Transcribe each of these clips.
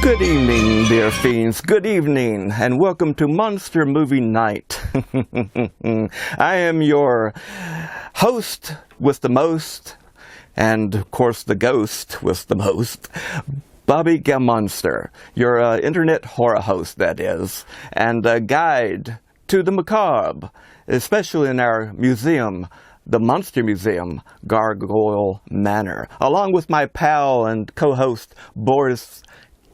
Good evening, dear fiends. Good evening, and welcome to Monster Movie Night. I am your host with the most, and of course the ghost with the most, Bobby Gamonster, your internet horror host, that is, and a guide to the macabre, especially in our museum, the Monster Museum, Gargoyle Manor, along with my pal and co-host, Boris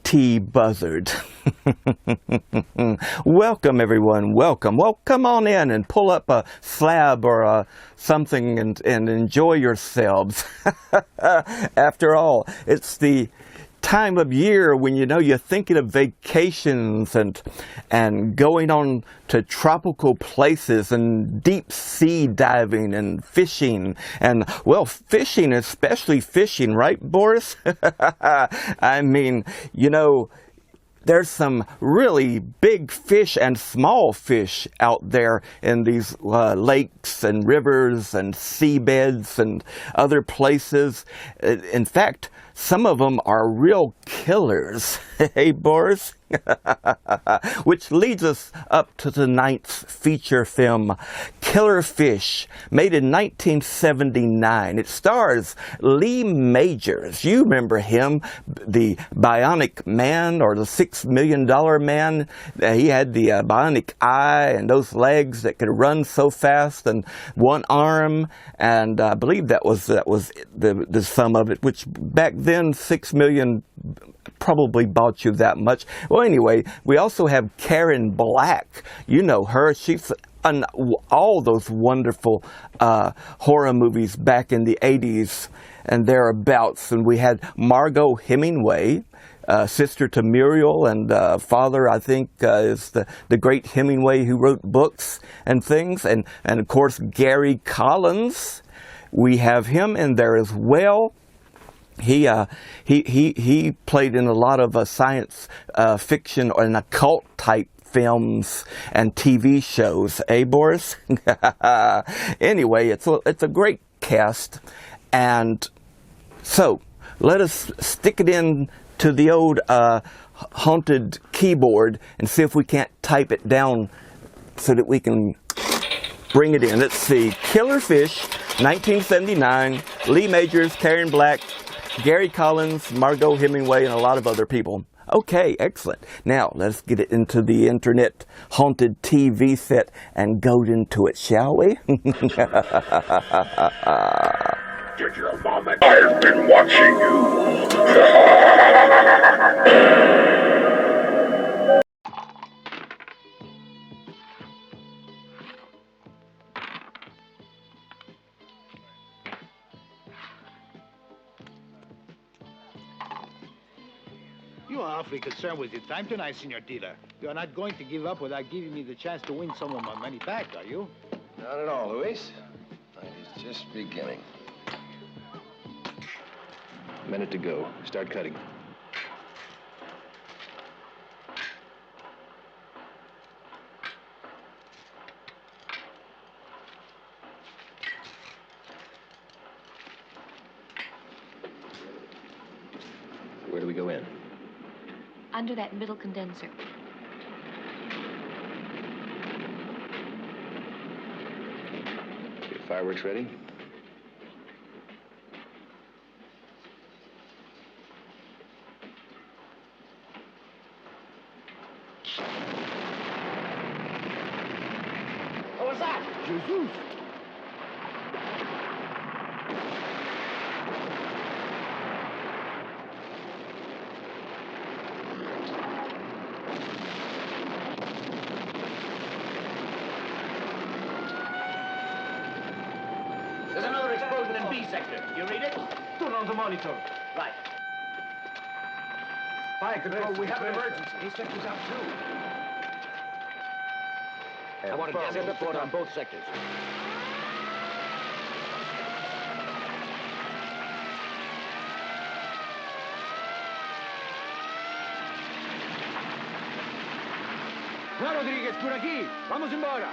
T. Buzzard. Welcome, everyone. Welcome. Well, come on in and pull up a slab or something and enjoy yourselves. After all, it's the time of year when you're thinking of vacations and going on to tropical places and deep sea diving and fishing and, well, fishing, especially fishing, right, Boris? I mean, there's some really big fish and small fish out there in these lakes and rivers and seabeds and other places. In fact, some of them are real killers. Hey, Boris? Which leads us up to tonight's feature film, Killer Fish, made in 1979. It stars Lee Majors. You remember him, the Bionic Man, or the $6 Million Man. He had the bionic eye and those legs that could run so fast, and one arm, and I believe that was the sum of it, which back then 6 million probably bought you that much. Well, anyway, we also have Karen Black. You know her. She's on all those wonderful horror movies back in the 80s and thereabouts. And we had Margot Hemingway, sister to Muriel, and father, I think, is the great Hemingway who wrote books and things. And of course, Gary Collins. We have him in there as well. He played in a lot of science fiction and occult type films and TV shows. Eh, Boris? Anyway, it's a great cast, and so let us stick it in to the old haunted keyboard and see if we can't type it down so that we can bring it in. Let's see. Killer Fish, 1979. Lee Majors, Karen Black, Gary Collins, Margot Hemingway, and a lot of other people. Okay, excellent. Now, let's get it into the internet haunted TV set and go into it, shall we? Did your mama? I've been watching you. You are awfully concerned with your time tonight, Senor Dealer. You're not going to give up without giving me the chance to win some of my money back, are you? Not at all, Luis. Night is just beginning. Minute to go. Start cutting. Where do we go in? Under that middle condenser. Your fireworks ready? What was that? Jesus! There's another explosion in B sector. You read it? Turn on the monitor. Right. Fire control, we have an emergency. A sector's out too. I want a gas report on both sectors. No, Rodriguez, por aquí. Vamos embora.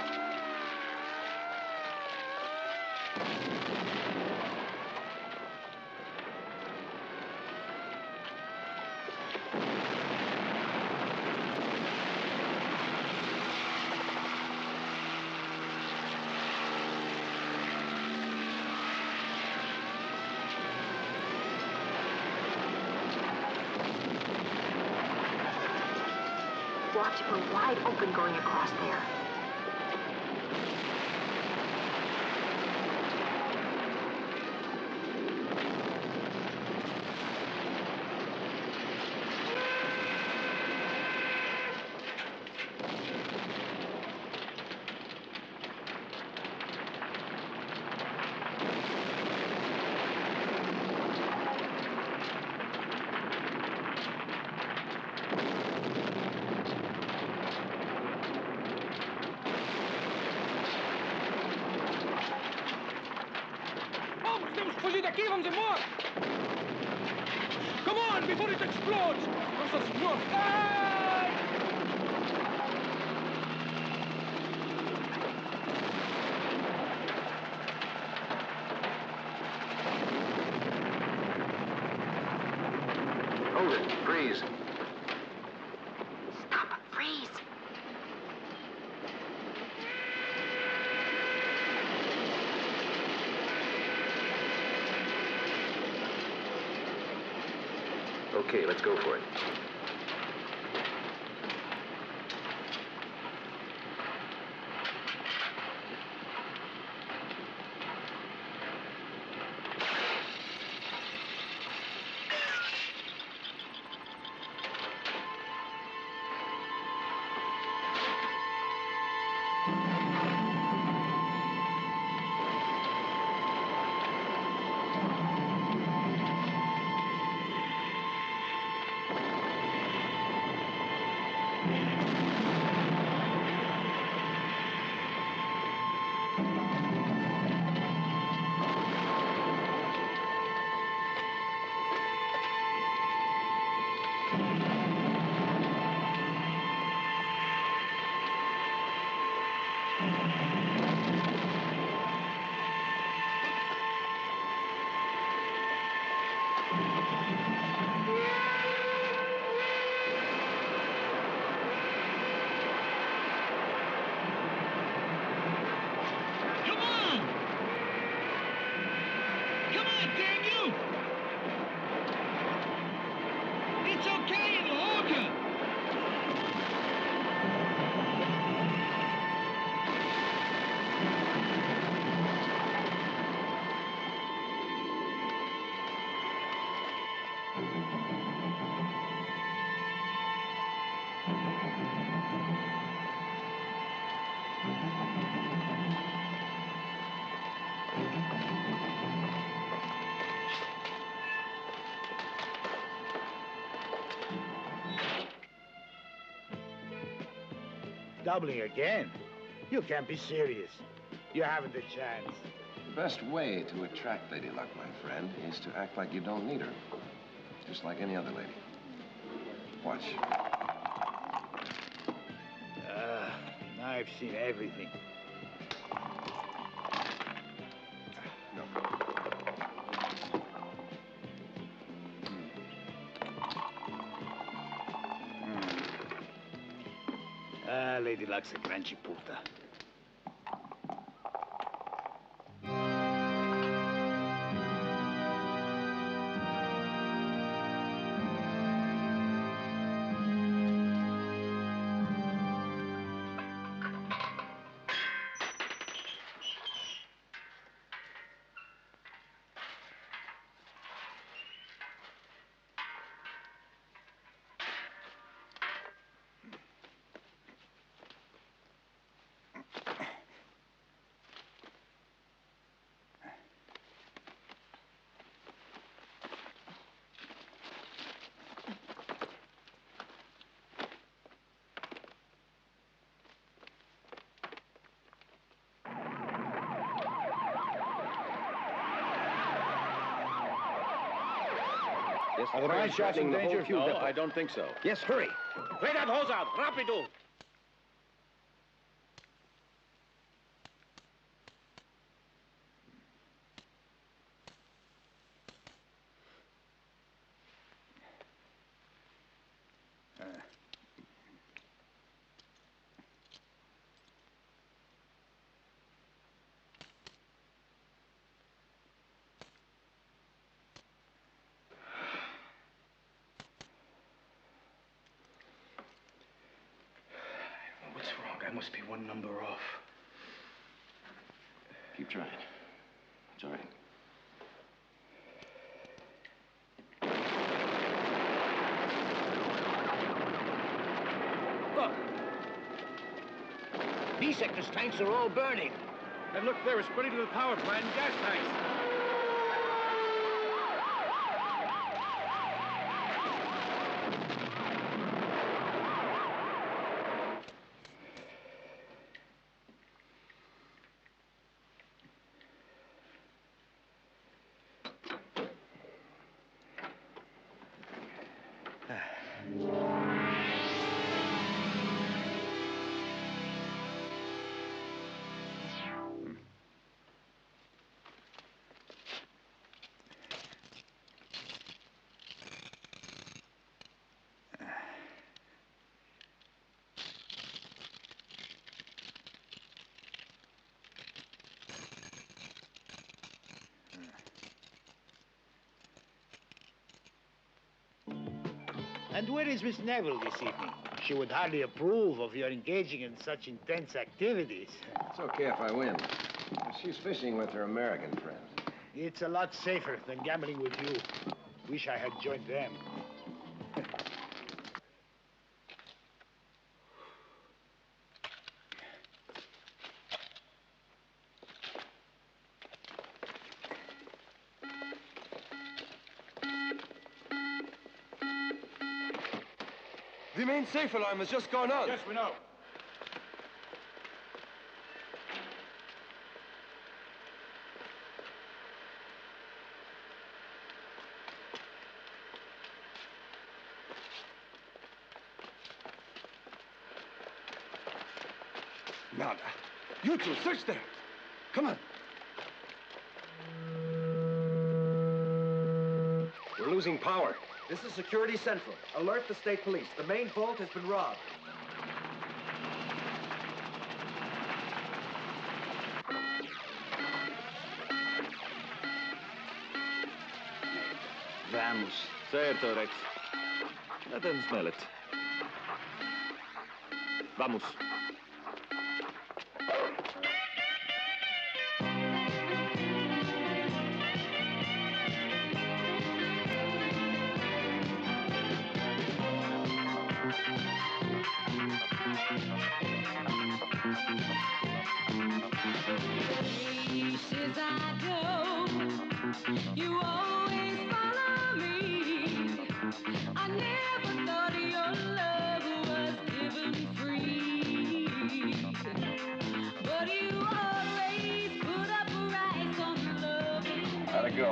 Watch it. We're wide open going across there. Vamos, temos que fugir daqui, vamos embora! Come on, before it explodes! Nossa Senhora! Ai! Hold it. Freeze. Stop. Freeze. Okay, let's go for it. Come on! Come on, dang you! It's okay, it'll hold you! Doubling again? You can't be serious. You haven't a chance. The best way to attract Lady Luck, my friend, is to act like you don't need her. Just like any other lady. Watch. Now I've seen everything. No. Lady Luck's a crunchy puta. Yes, Are the mine shafts in danger? No, I don't think so. Yes, hurry! Play that hose out! Rapido! must be one number off. Keep trying. It's all right. Look. B sector's tanks are all burning. And look, there, it's spreading to the power plant and gas tanks. And where is Miss Neville this evening? She would hardly approve of your engaging in such intense activities. It's okay if I win. She's fishing with her American friends. It's a lot safer than gambling with you. Wish I had joined them. The main safe alarm has just gone on. Yes, we know. Now, you two, search there. Come on. We're losing power. This is Security Central. Alert the state police. The main vault has been robbed. Vamos. Certo, Rex. Let them smell it. Vamos. Places I go, you always follow me. I never thought your love was given free, but you always put up a price on loving. How'd it go?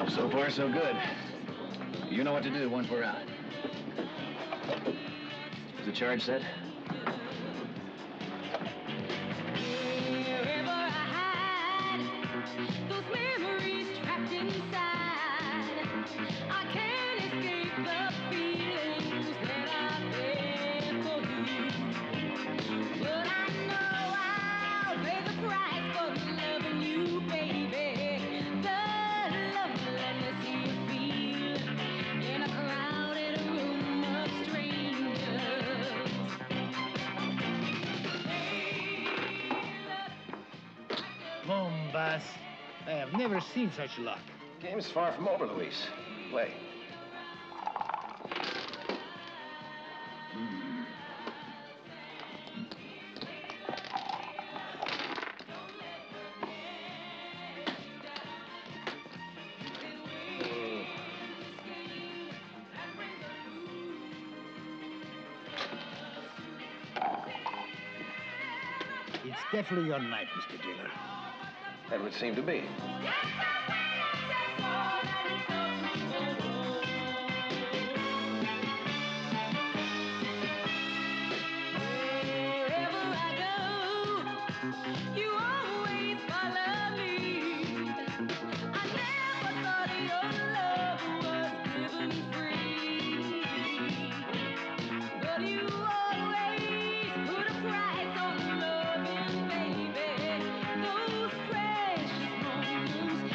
So far, so good. You know what to do once we're out. Is the charge set? Wherever I hide, those memories trapped inside, I can't escape the feelings that I feel for you. But I know I'll pay the price for loving you, baby. The loveliness you feel in a crowded room of strangers. Bombas. I have never seen such luck. Game's far from over, Luis. Play. It's definitely your night, Mr. Dealer. That would seem to be. Wherever I go, you always follow me. I never thought your love was given free, but you always put a price on loving, baby. Those precious moments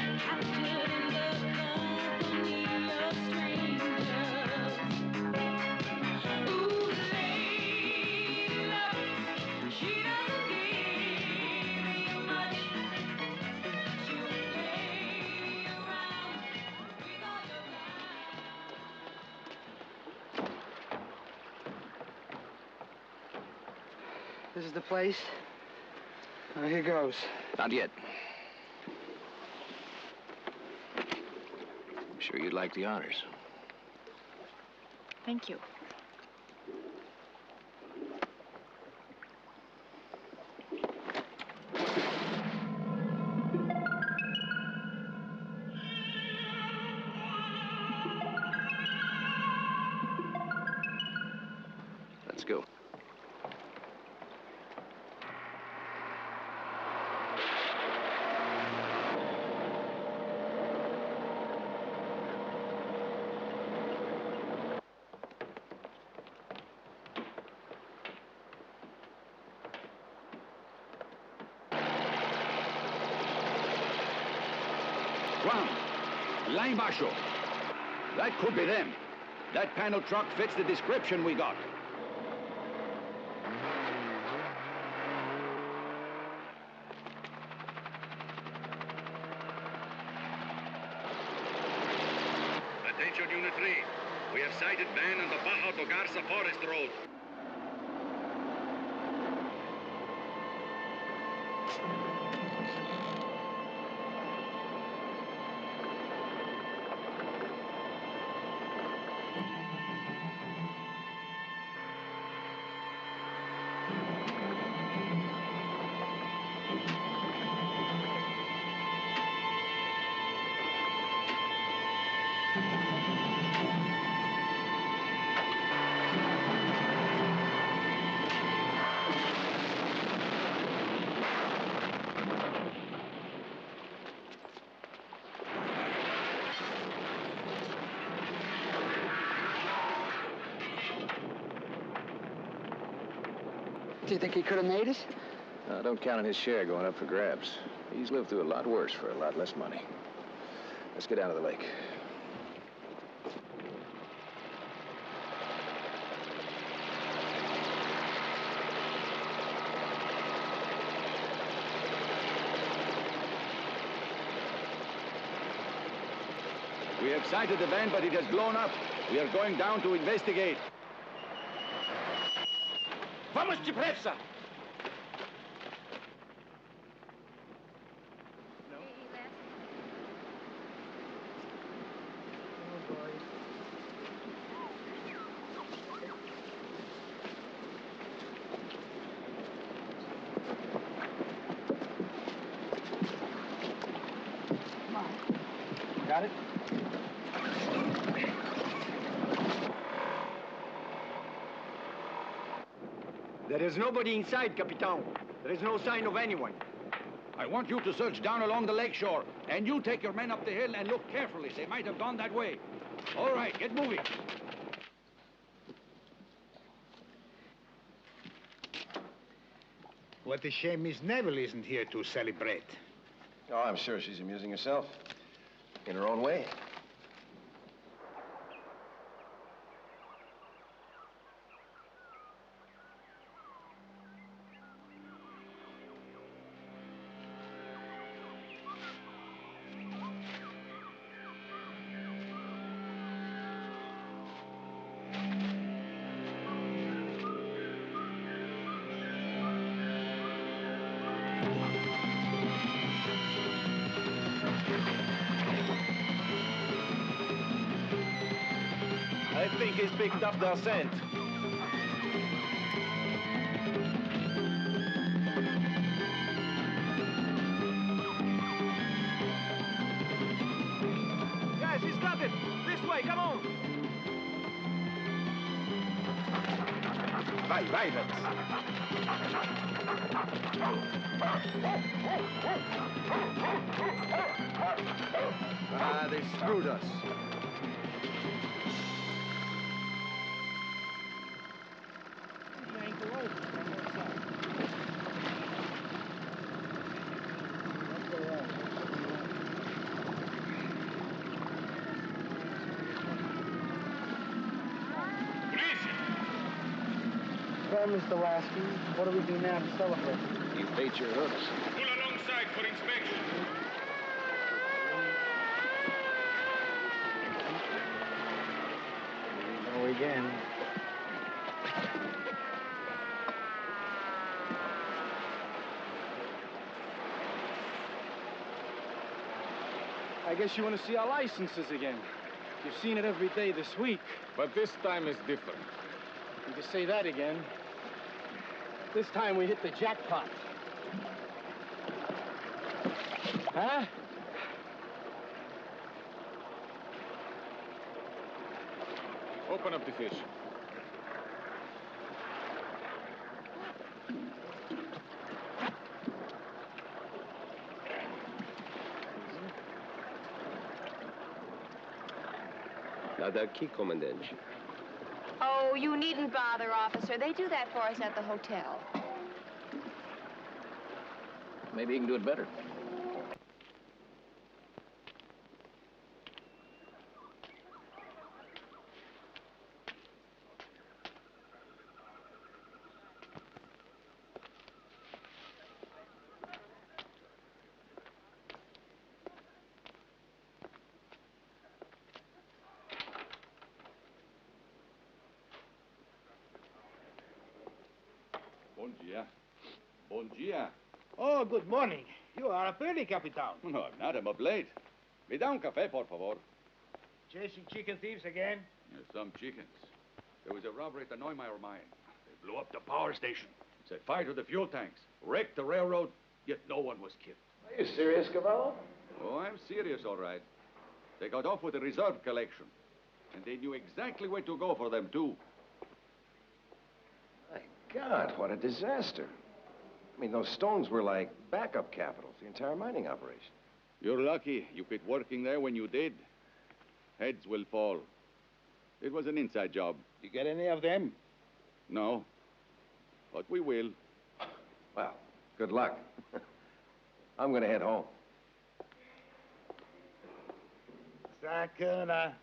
This is the place? Here goes. Not yet. I'm sure you'd like the honors. Thank you. Let's go. Juan, lá embaixo. That could be them. That panel truck fits the description we got. Attention, Unit 3. We have sighted van on the Bajo to Garza Forest Road. Do you think he could have made it? Don't count on his share going up for grabs. He's lived through a lot worse for a lot less money. Let's get down to the lake. We have sighted the van, but it has blown up. We are going down to investigate. Vamos depressa! Got it? There is nobody inside, Capitan. There is no sign of anyone. I want you to search down along the lake shore, and you take your men up the hill and look carefully. They might have gone that way. All right, get moving. What a shame Miss Neville isn't here to celebrate. Oh, I'm sure she's amusing herself. In her own way. I think he's picked up their scent. Guys, he's got it! This way, come on! Vai, vai, Rex. Ah, they screwed us. Well, Mr. Lasky, what do we do now to celebrate? You bait your hooks. Pull alongside for inspection. Here we go again. I guess you want to see our licenses again. You've seen it every day this week. But this time is different. You can say that again. This time we hit the jackpot. Huh? Open up the fish. Nada aqui, comandante. Oh, you needn't bother, officer. They do that for us at the hotel. Maybe you can do it better. Bon dia. Bon dia. Oh, good morning. You are up early, Capitan. No, I'm not. I'm up late. Me da un café, por favor. Chasing chicken thieves again? Some chickens. There was a robbery at the Neumeier mine. They blew up the power station, set fire to the fuel tanks, wrecked the railroad, yet no one was killed. Are you serious, Cavallo? Oh, I'm serious, all right. They got off with a reserve collection, and they knew exactly where to go for them, too. My God, what a disaster. I mean, those stones were like backup capital for the entire mining operation. You're lucky you quit working there when you did. Heads will fall. It was an inside job. You get any of them? No. But we will. Well, good luck. I'm gonna head home. Sakana.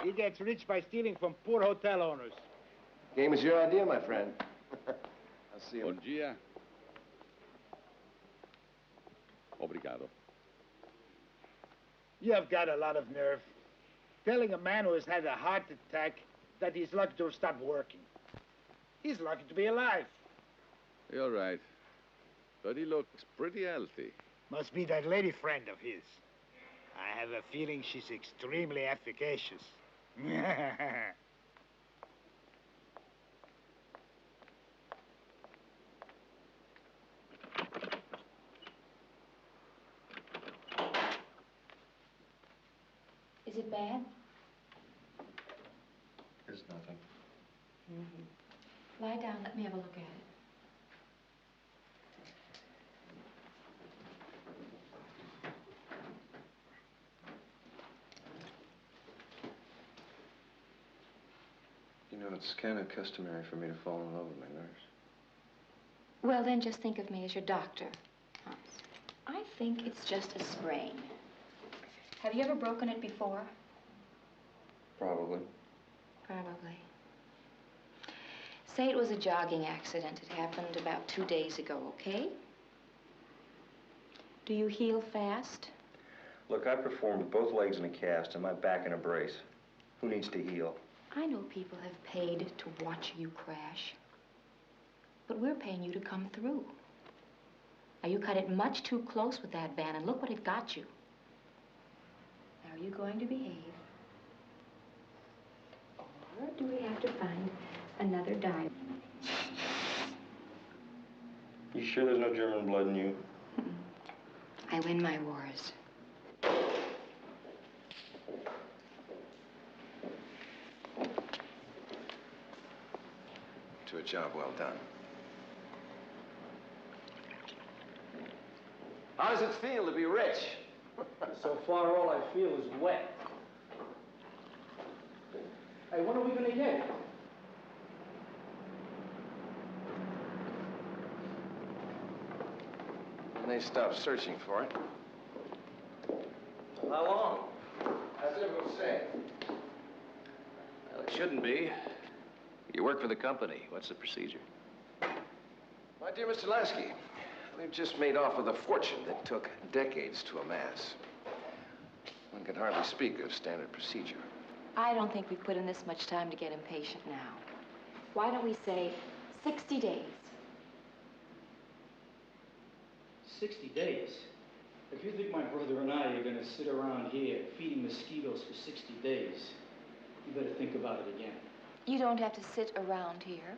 He gets rich by stealing from poor hotel owners. Game is your idea, my friend. I'll see you. Bon dia. Obrigado. You have got a lot of nerve. Telling a man who has had a heart attack that he's lucky to have stopped working. He's lucky to be alive. You're right. But he looks pretty healthy. Must be that lady friend of his. I have a feeling she's extremely efficacious. Is it bad? There's nothing. Lie down. Let me have a look at it. You know, it's kind of customary for me to fall in love with my nurse. Well, then just think of me as your doctor, Hans. I think it's just a sprain. Have you ever broken it before? Probably. Probably. Say it was a jogging accident. It happened about 2 days ago, okay? Do you heal fast? Look, I performed with both legs in a cast and my back in a brace. Who needs to heal? I know people have paid to watch you crash. But we're paying you to come through. Now, you cut it much too close with that van, and look what it got you. Now, are you going to behave? Or do we have to find another dive? You sure there's no German blood in you? I win my wars. To a job well done. How does it feel to be rich? So far, all I feel is wet. Hey, when are we gonna get it? And they stopped searching for it. How long? How's everyone say? Well, it shouldn't be. You work for the company. What's the procedure? My dear Mr. Lasky, we've just made off with a fortune that took decades to amass. One can hardly speak of standard procedure. I don't think we've put in this much time to get impatient now. Why don't we say 60 days? 60 days. If you think my brother and I are going to sit around here feeding mosquitoes for 60 days, you better think about it again. You don't have to sit around here.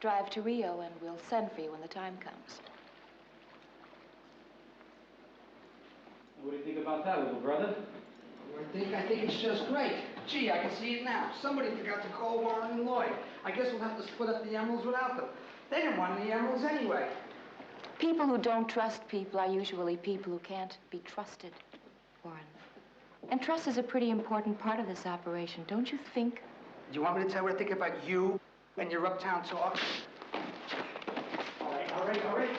Drive to Rio and we'll send for you when the time comes. What do you think about that, little brother? I think it's just great. Gee, I can see it now. Somebody forgot to call Warren and Lloyd. I guess we'll have to split up the emeralds without them. They didn't want any emeralds anyway. People who don't trust people are usually people who can't be trusted, Warren. And trust is a pretty important part of this operation, don't you think? Do you want me to tell you what I think about you and your uptown talk? All right.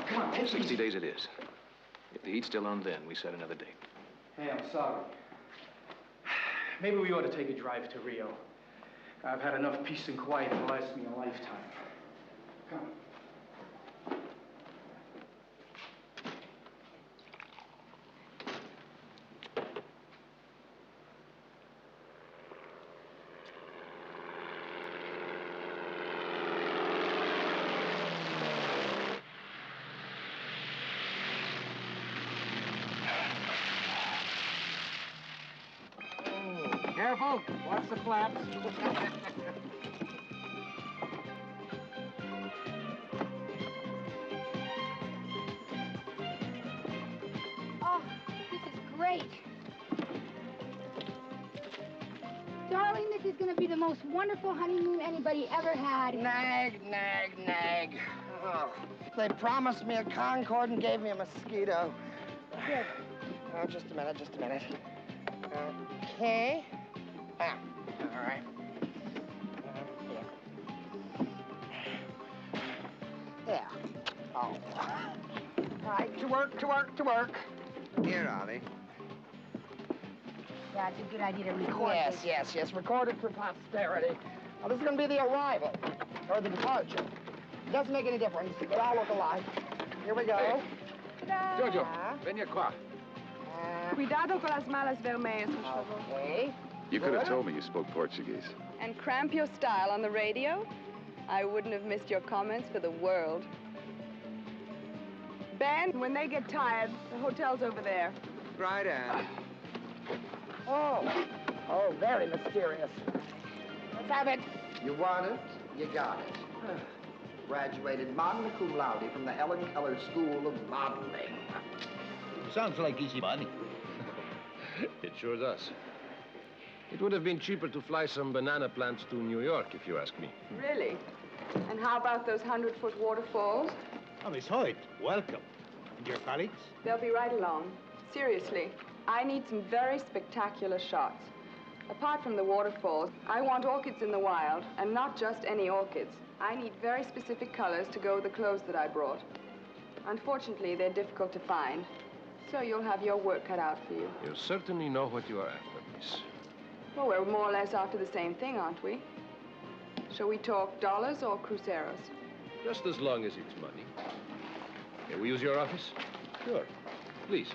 Come on, 60 days it is. If the heat's still on then, we set another date. Hey, I'm sorry. Maybe we ought to take a drive to Rio. I've had enough peace and quiet to last me a lifetime. Come. Careful. Watch the flaps. Oh, this is great. Darling, this is going to be the most wonderful honeymoon anybody ever had. Nag. Oh, they promised me a Concorde and gave me a mosquito. Good. Oh, just a minute. Okay. Ah, all right. Yeah. Oh. All right, to work. Here, Ollie. Yeah, it's a good idea to record this. Yes. Record it for posterity. Now, this is going to be the arrival, or the departure. It doesn't make any difference. They all look alike. Here we go. Jojo, venha qua. Cuidado con las malas vermelhas, por favor. Okay. You could have told me you spoke Portuguese. And cramp your style on the radio? I wouldn't have missed your comments for the world. Ben, when they get tired, the hotel's over there. Right, Anne. Oh, very mysterious. Let's have it. You want it, you got it. Graduated magna cum laude from the Helen Keller School of Modeling. Sounds like easy money. It sure does. It would have been cheaper to fly some banana plants to New York, if you ask me. Really? And how about those 100-foot waterfalls? Oh, Miss Hoyt, welcome. And your colleagues? They'll be right along. Seriously, I need some very spectacular shots. Apart from the waterfalls, I want orchids in the wild, and not just any orchids. I need very specific colors to go with the clothes that I brought. Unfortunately, they're difficult to find, so you'll have your work cut out for you. You certainly know what you are after, miss. Well, we're more or less after the same thing, aren't we? Shall we talk dollars or cruceros? Just as long as it's money. May we use your office? Sure. Please.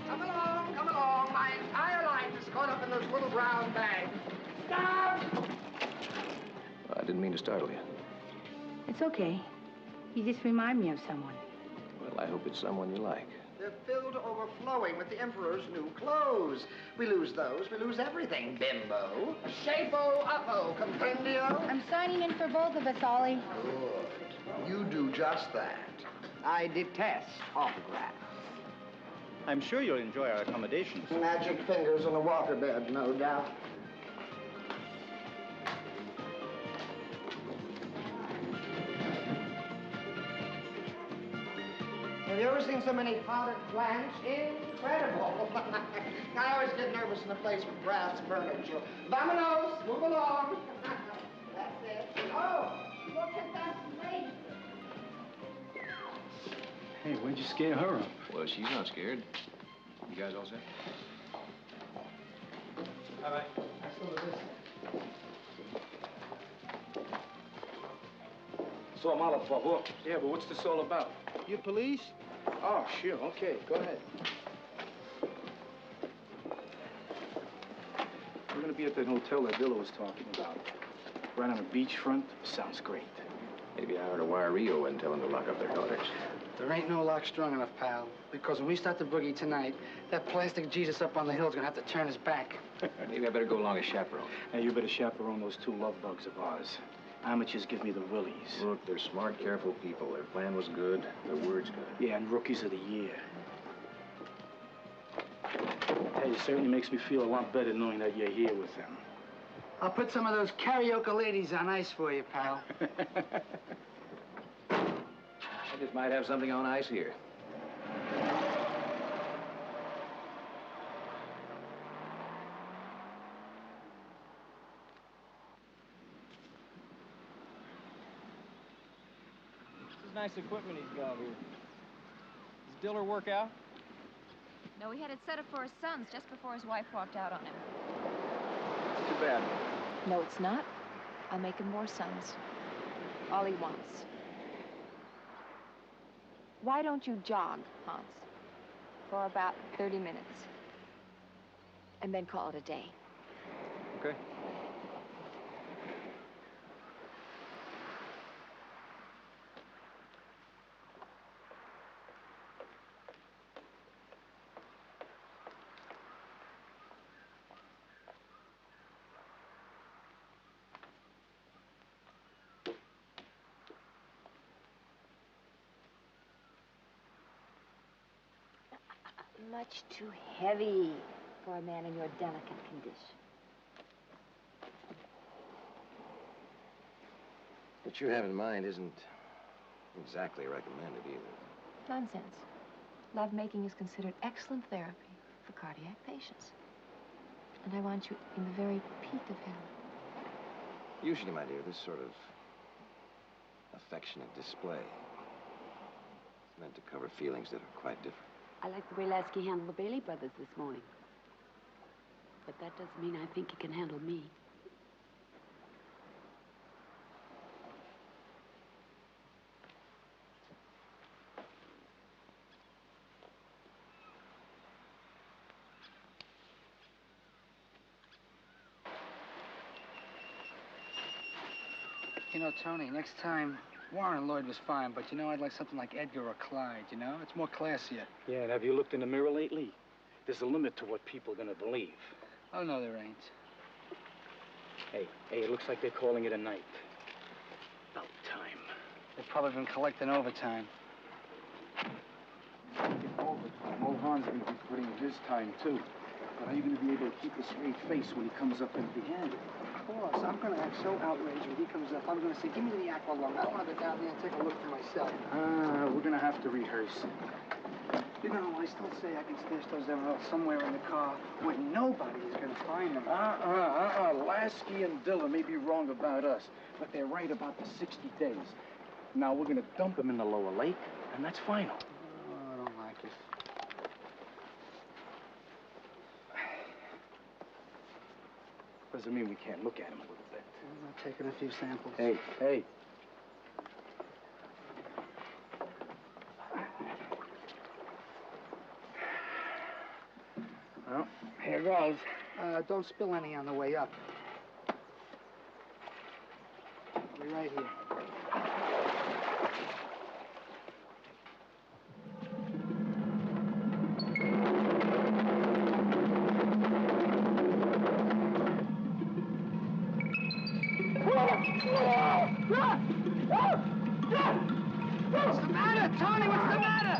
Come along. My entire life is caught up in those little brown bags. Stop! I didn't mean to startle you. It's okay. You just remind me of someone. Well, I hope it's someone you like. They're filled to overflowing with the Emperor's new clothes. We lose those, we lose everything, bimbo. Shapo uppo, comprendio? I'm signing in for both of us, Ollie. Good. You do just that. I detest autographs. I'm sure you'll enjoy our accommodations. Magic fingers on a waterbed, no doubt. Have you ever seen so many potted plants? Incredible. I always get nervous in a place with brass furniture. Vamonos, move along. That's it. Oh, look at that lady. Hey, why'd you scare her up? Well, she's not scared. You guys all set? All right. So, mala, por favor. Yeah, but what's this all about? You police? Oh, sure. Okay, go ahead. We're gonna be at that hotel that Villa was talking about. Right on the beachfront. Sounds great. Maybe I ought to wire Rio and tell them to lock up their daughters. There ain't no lock strong enough, pal. Because when we start the boogie tonight, that plastic Jesus up on the hill's gonna have to turn his back. Maybe I better go along as chaperone. Hey, you better chaperone those two love bugs of ours. Amateurs give me the willies. Look, they're smart, careful people. Their plan was good. Their word's good. Yeah, and rookies of the year. Hey, it certainly makes me feel a lot better knowing that you're here with them. I'll put some of those karaoke ladies on ice for you, pal. I just might have something on ice here. This is nice equipment he's got here. Does Diller work out? No, he had it set up for his sons just before his wife walked out on him. It's too bad. No, it's not. I'll make him more sons. All he wants. Why don't you jog, Hans, for about 30 minutes? And then call it a day. Okay. Much too heavy for a man in your delicate condition. What you have in mind isn't exactly recommended either. Nonsense. Lovemaking is considered excellent therapy for cardiac patients. And I want you in the very peak of health. Usually, my dear, this sort of affectionate display is meant to cover feelings that are quite different. I like the way Lasky handled the Bailey brothers this morning. But that doesn't mean I think he can handle me. You know, Tony, next time, Warren Lloyd was fine, but you know, I'd like something like Edgar or Clyde, you know? It's more classier. Yeah, and have you looked in the mirror lately? There's a limit to what people are gonna believe. Oh, no, there ain't. Hey, it looks like they're calling it a night. About time. They've probably been collecting overtime. Overtime. Old Han's gonna be putting in his time, too. But how you gonna be able to keep a straight face when he comes up empty-handed? Of course, I'm gonna act so outraged when he comes up. I'm gonna say, give me the aqua lung. I wanna go down there and take a look for myself. We're gonna have to rehearse. You know, I still say I can stash those emeralds somewhere in the car where nobody is gonna find them. Lasky and Diller may be wrong about us, but they're right about the 60 days. Now, we're gonna dump them in the lower lake, and that's final. Oh, I don't like it. Doesn't mean we can't look at them a little bit. I'm not taking a few samples. Hey. Well, here goes. Don't spill any on the way up. I'll be right here. What's the matter, Tony? What's the matter?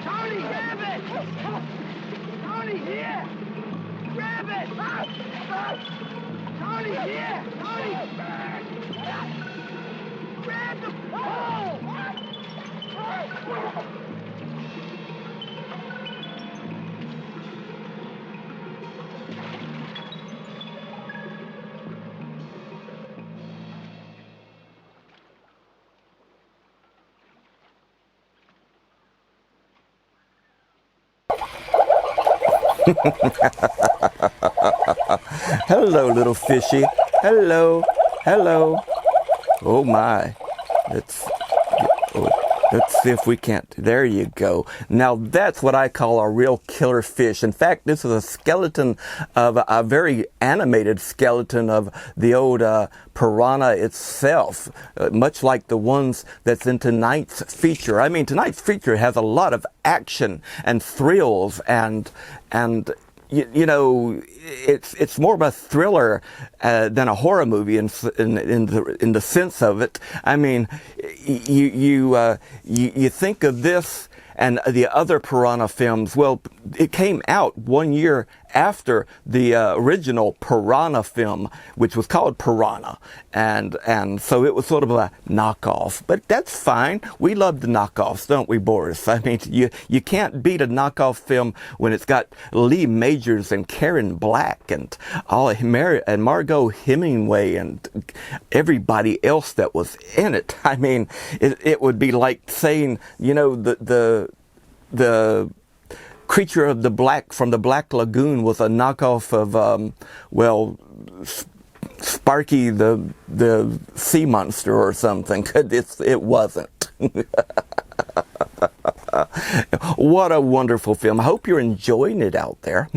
Tony, grab it! Tony, here! Grab it! Tony, here! Tony! Grab the pole! Hello, little fishy. Hello. Oh my. Let's see if we can't. There you go. Now that's what I call a real killer fish. In fact, this is a skeleton of a very animated skeleton of the old piranha itself, much like the ones that's in tonight's feature. I mean, tonight's feature has a lot of action and thrills and you know, it's more of a thriller than a horror movie in the sense of it. I mean, you think of this and the other Piranha films. Well, it came out 1 year after the original Piranha film, which was called Piranha, and so it was sort of a knockoff. But that's fine. We love the knockoffs, don't we, Boris? I mean, you can't beat a knockoff film when it's got Lee Majors and Karen Black and and Margot Hemingway and everybody else that was in it. I mean, it would be like saying, you know, the Creature of the Black from the Black Lagoon was a knockoff of, well, Sparky the sea monster or something. It wasn't. What a wonderful film. I hope you're enjoying it out there.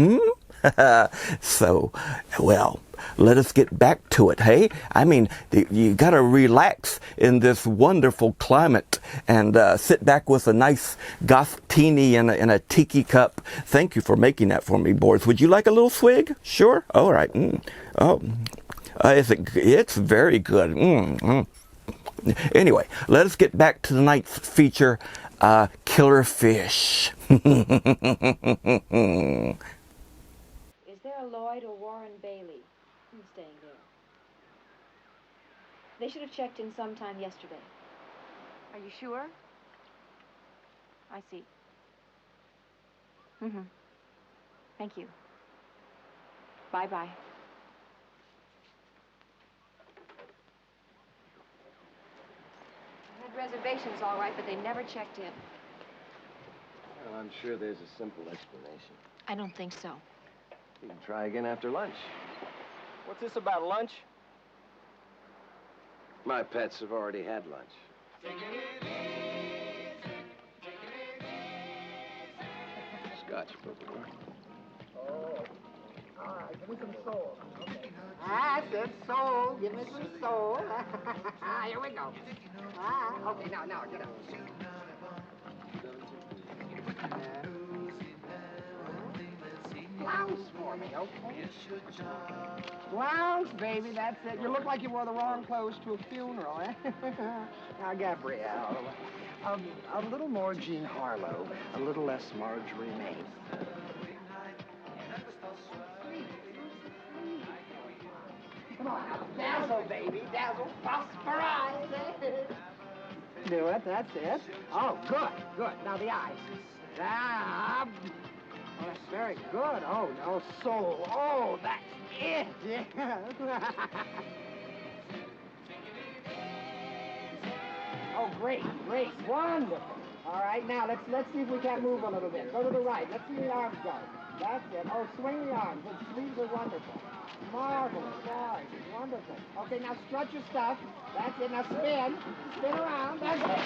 So, well, let us get back to it, hey? I mean, you gotta relax in this wonderful climate and sit back with a nice gothini in a tiki cup. Thank you for making that for me, Boris. Would you like a little swig? Sure? All right. Oh, it's very good. Anyway, let us get back to tonight's feature, Killer Fish. Is there a Lloyd or Warren Bailey? Who's staying there? They should have checked in sometime yesterday. Are you sure? I see. Mm-hmm. Thank you. Bye-bye. I had reservations all right, but they never checked in. Well, I'm sure there's a simple explanation. I don't think so. You can try again after lunch. What's this about, lunch? My pets have already had lunch. Scotch, Booker. Oh. All right, give me some soul. Okay. I said soul. Give me some soul. Here we go. Okay, now, get up. Blouse for me, okay? Blouse, baby, that's it. You look like you wore the wrong clothes to a funeral, eh? Now, Gabrielle, a little more Jean Harlow, a little less Marjorie Mason. Come on, now, dazzle, baby, dazzle, phosphorize, eh? Do it, that's it. Oh, good. Now the eyes. Ah, oh, that's very good. Oh, no, soul. Oh, that's it. Yeah. Oh, great. Wonderful. All right, now let's see if we can't move a little bit. Go to the right. Let's see the arms go. That's it. Oh, swing the arms. The sleeves are wonderful. Marvelous. Right. Wonderful. Okay, now strut your stuff. That's it. Now spin. Spin around. That's it.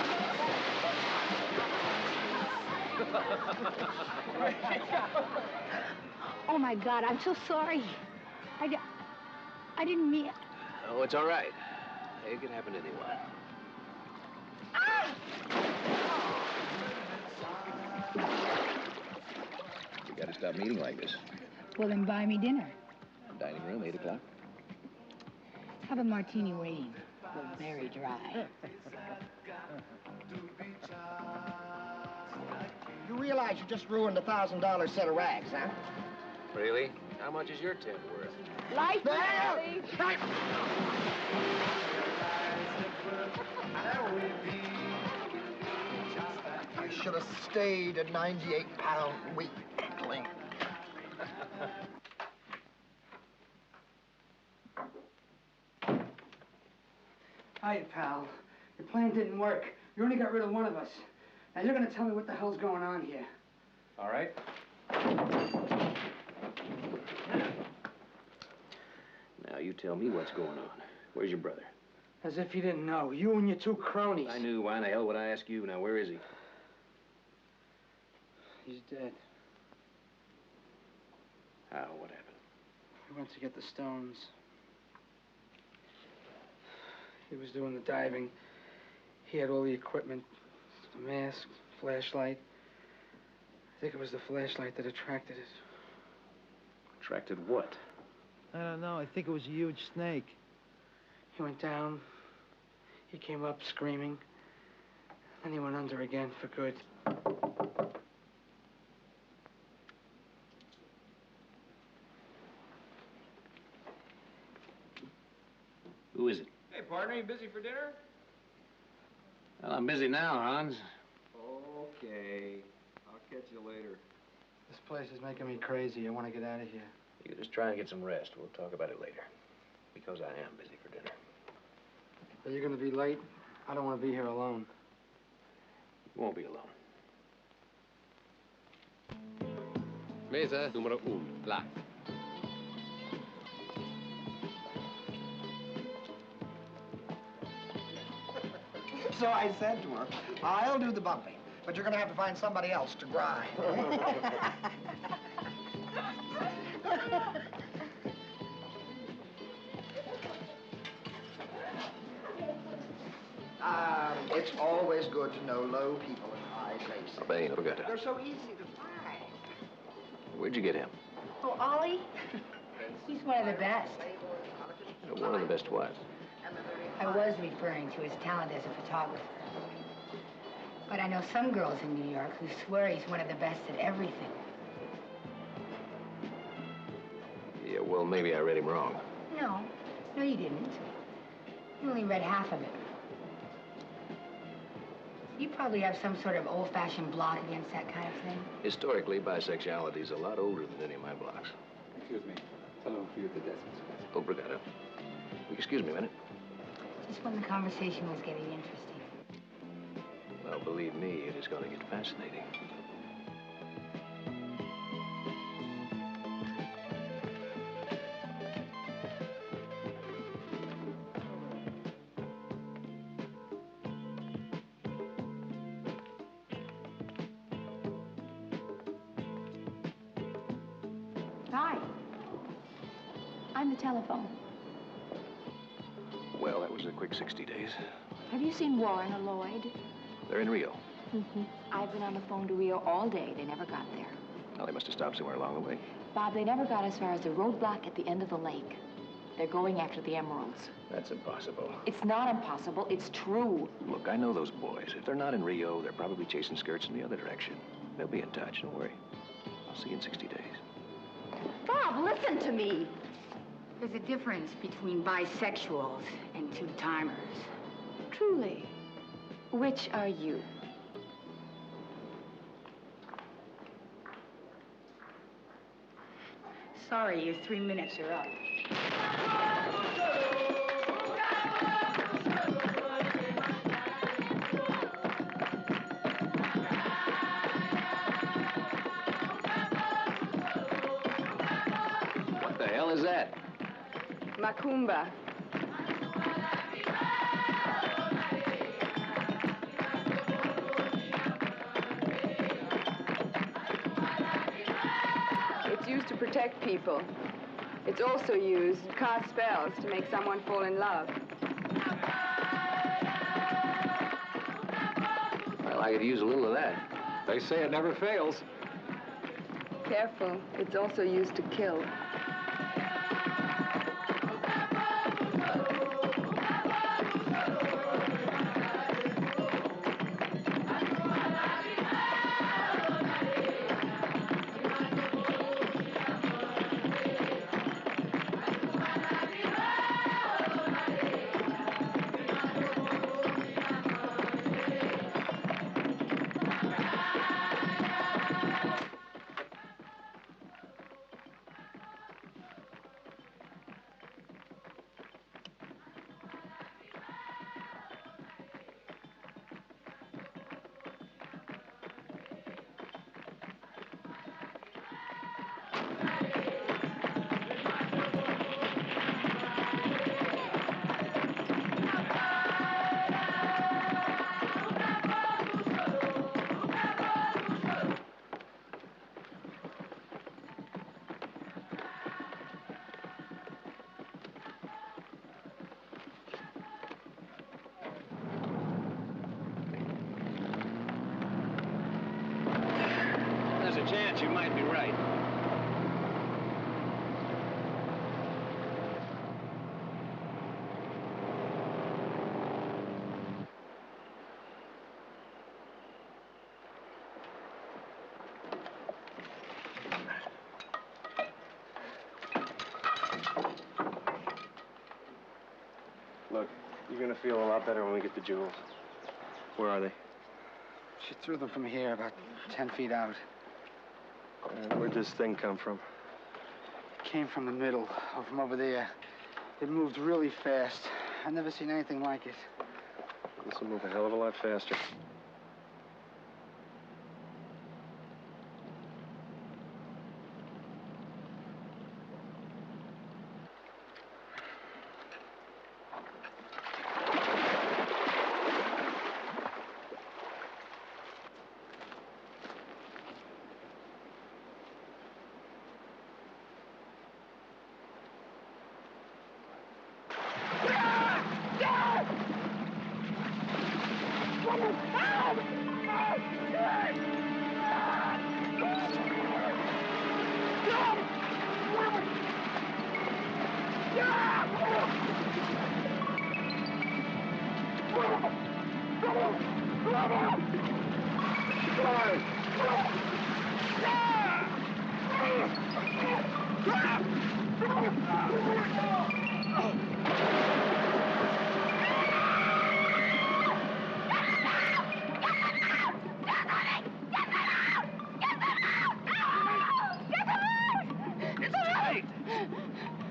Oh, my God, I'm so sorry. I didn't mean... Oh, it's all right. It can happen to anyone. You gotta stop meeting like this. Well, then buy me dinner. Dining room, 8 o'clock. Have a martini waiting. But very dry. You realize you just ruined a $1,000 set of rags, huh? Really? How much is your tent worth? Light, There! I should have stayed a 98-pound weakling. Hiya, pal. Your plan didn't work. You only got rid of one of us. Now you're gonna tell me what the hell's going on here. All right. Now you tell me what's going on. Where's your brother? As if you didn't know. You and your two cronies. I knew. Why in the hell would I ask you? Now, where is he? He's dead. How? What happened? He went to get the stones. He was doing the diving. He had all the equipment. The mask, flashlight. I think it was the flashlight that attracted it. Attracted what? I don't know. I think it was a huge snake. He went down. He came up screaming. Then he went under again for good. Who is it? Hey, partner, you busy for dinner? Well, I'm busy now, Hans. Okay. I'll catch you later. This place is making me crazy. I want to get out of here. You just try and get some rest. We'll talk about it later. Because I am busy for dinner. Are you going to be late? I don't want to be here alone. You won't be alone. Mesa numero 1, là. So I said to her, I'll do the bumping, but you're going to have to find somebody else to grind. It's always good to know low people in high places. Bem, obrigado. They're so easy to find. Where'd you get him? Oh, Ollie? He's one of the best. One of the best what? I was referring to his talent as a photographer. But I know some girls in New York who swear he's one of the best at everything. Yeah, well, maybe I read him wrong. No, you didn't. You only read half of it. You probably have some sort of old-fashioned block against that kind of thing. Historically, bisexuality is a lot older than any of my blocks. Excuse me. Hello, for you to desk. Obrigado. Excuse me a minute. Just when the conversation was getting interesting. Well, believe me, it is going to get fascinating. Hi. I'm the telephone. Well, that was a quick 60 days. Have you seen Warren or Lloyd? They're in Rio. I've been on the phone to Rio all day. They never got there. Well, they must have stopped somewhere along the way. Bob, they never got as far as the roadblock at the end of the lake. They're going after the emeralds. That's impossible. It's not impossible. It's true. Look, I know those boys. If they're not in Rio, they're probably chasing skirts in the other direction. They'll be in touch. Don't worry. I'll see you in 60 days. Bob, listen to me. There's a difference between bisexuals and two-timers. Truly. Which are you? Sorry, your 3 minutes are up. What the hell is that? Macumba. It's used to protect people. It's also used to cast spells to make someone fall in love. Well, I could use a little of that. They say it never fails. Careful, it's also used to kill. might be right. Look, you're gonna feel a lot better when we get the jewels. Where are they? She threw them from here, about 10 feet out. Where'd this thing come from? Came from the middle, or from over there. It moved really fast. I've never seen anything like it. This will move a hell of a lot faster.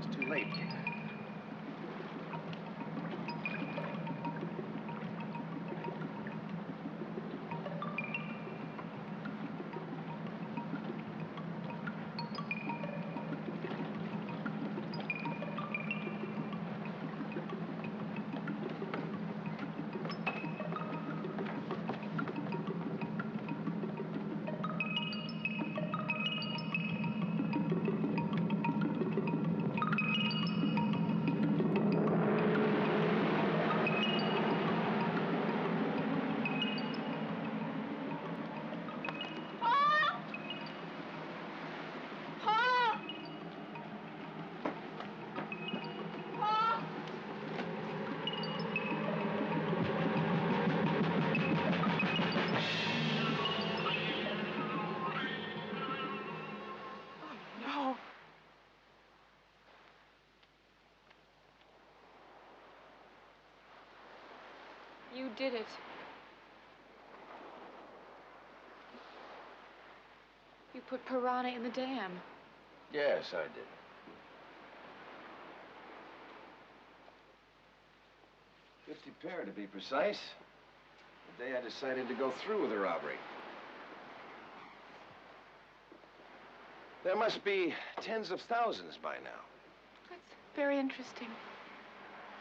It's too late. You did it. You put Piranha in the dam. Yes, I did. $50 pair, to be precise. The day I decided to go through with the robbery. There must be tens of thousands by now. That's very interesting.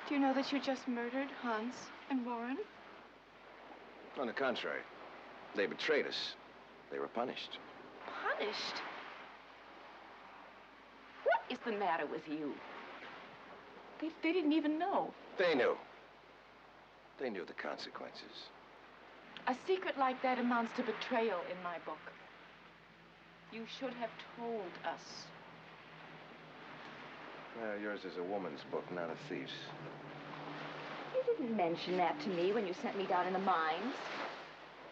Do you know that you just murdered Hans and Warren? On the contrary, they betrayed us. They were punished. Punished? What is the matter with you? They didn't even know. They knew. They knew the consequences. A secret like that amounts to betrayal in my book. You should have told us. Well, yours is a woman's book, not a thief's. You didn't mention that to me when you sent me down in the mines.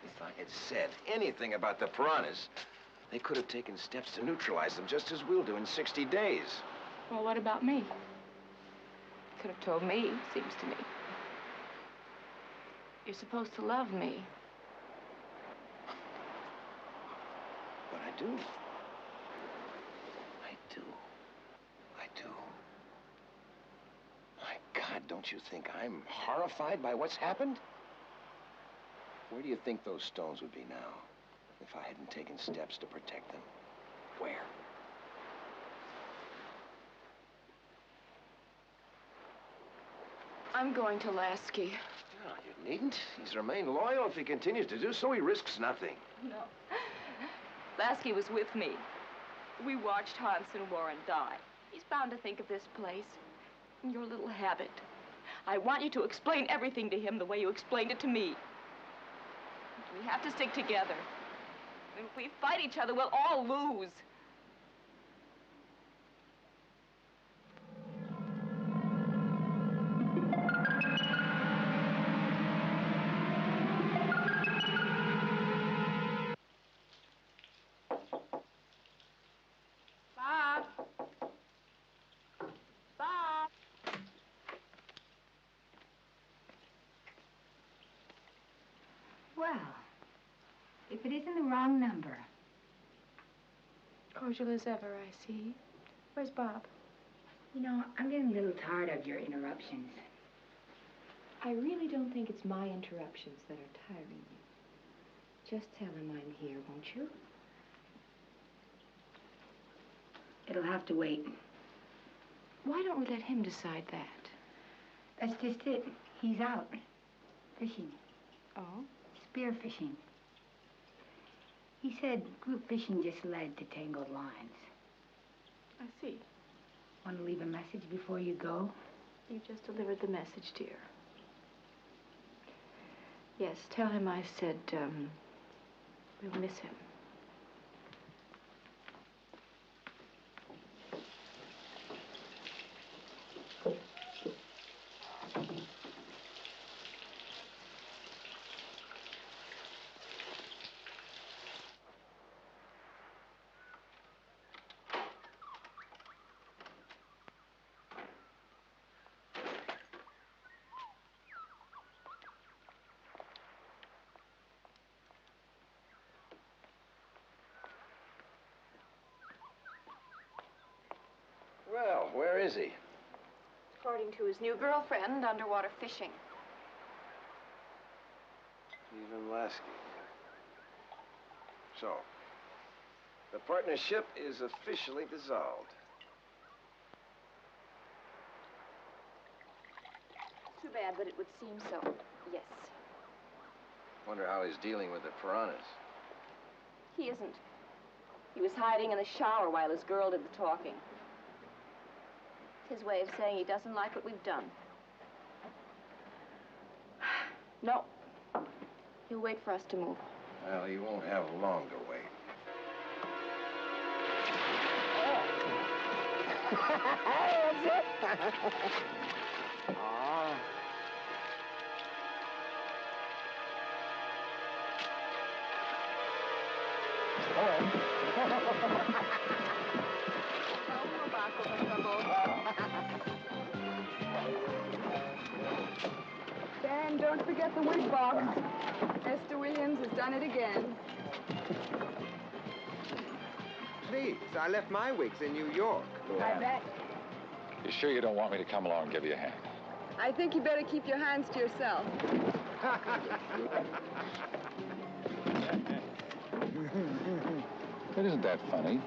If I had said anything about the piranhas, they could have taken steps to neutralize them, just as we'll do in 60 days. Well, what about me? Could have told me, seems to me. You're supposed to love me. But I do. I do. I do. My God, don't you think I'm horrified by what's happened? Where do you think those stones would be now if I hadn't taken steps to protect them? Where? I'm going to Lasky. No, you needn't. He's remained loyal. If he continues to do so, he risks nothing. No. Lasky was with me. We watched Hans and Warren die. He's bound to think of this place and your little habit. I want you to explain everything to him the way you explained it to me. We have to stick together. If we fight each other, we'll all lose. Bob. Bob. Well, if it isn't the wrong number. Cordial as ever, I see. Where's Bob? You know, I'm getting a little tired of your interruptions. I really don't think it's my interruptions that are tiring you. Just tell him I'm here, won't you? It'll have to wait. Why don't we let him decide that? That's just it. He's out. Fishing. Oh? Spear fishing. He said group fishing just led to tangled lines. I see. Want to leave a message before you go? You just delivered the message, dear. Yes, tell him I said, we'll miss him. Well, where is he? According to his new girlfriend, underwater fishing. Stephen Lasky. So, the partnership is officially dissolved. Too bad, but it would seem so. Yes. Wonder how he's dealing with the piranhas. He isn't. He was hiding in the shower while his girl did the talking. It's his way of saying he doesn't like what we've done. No. He'll wait for us to move. Well, he won't have long to wait. That's it. Oh. Dan, don't forget the wig box. Esther Williams has done it again. Please, I left my wigs in New York. I bet. You sure you don't want me to come along and give you a hand? I think you better keep your hands to yourself. It isn't that funny.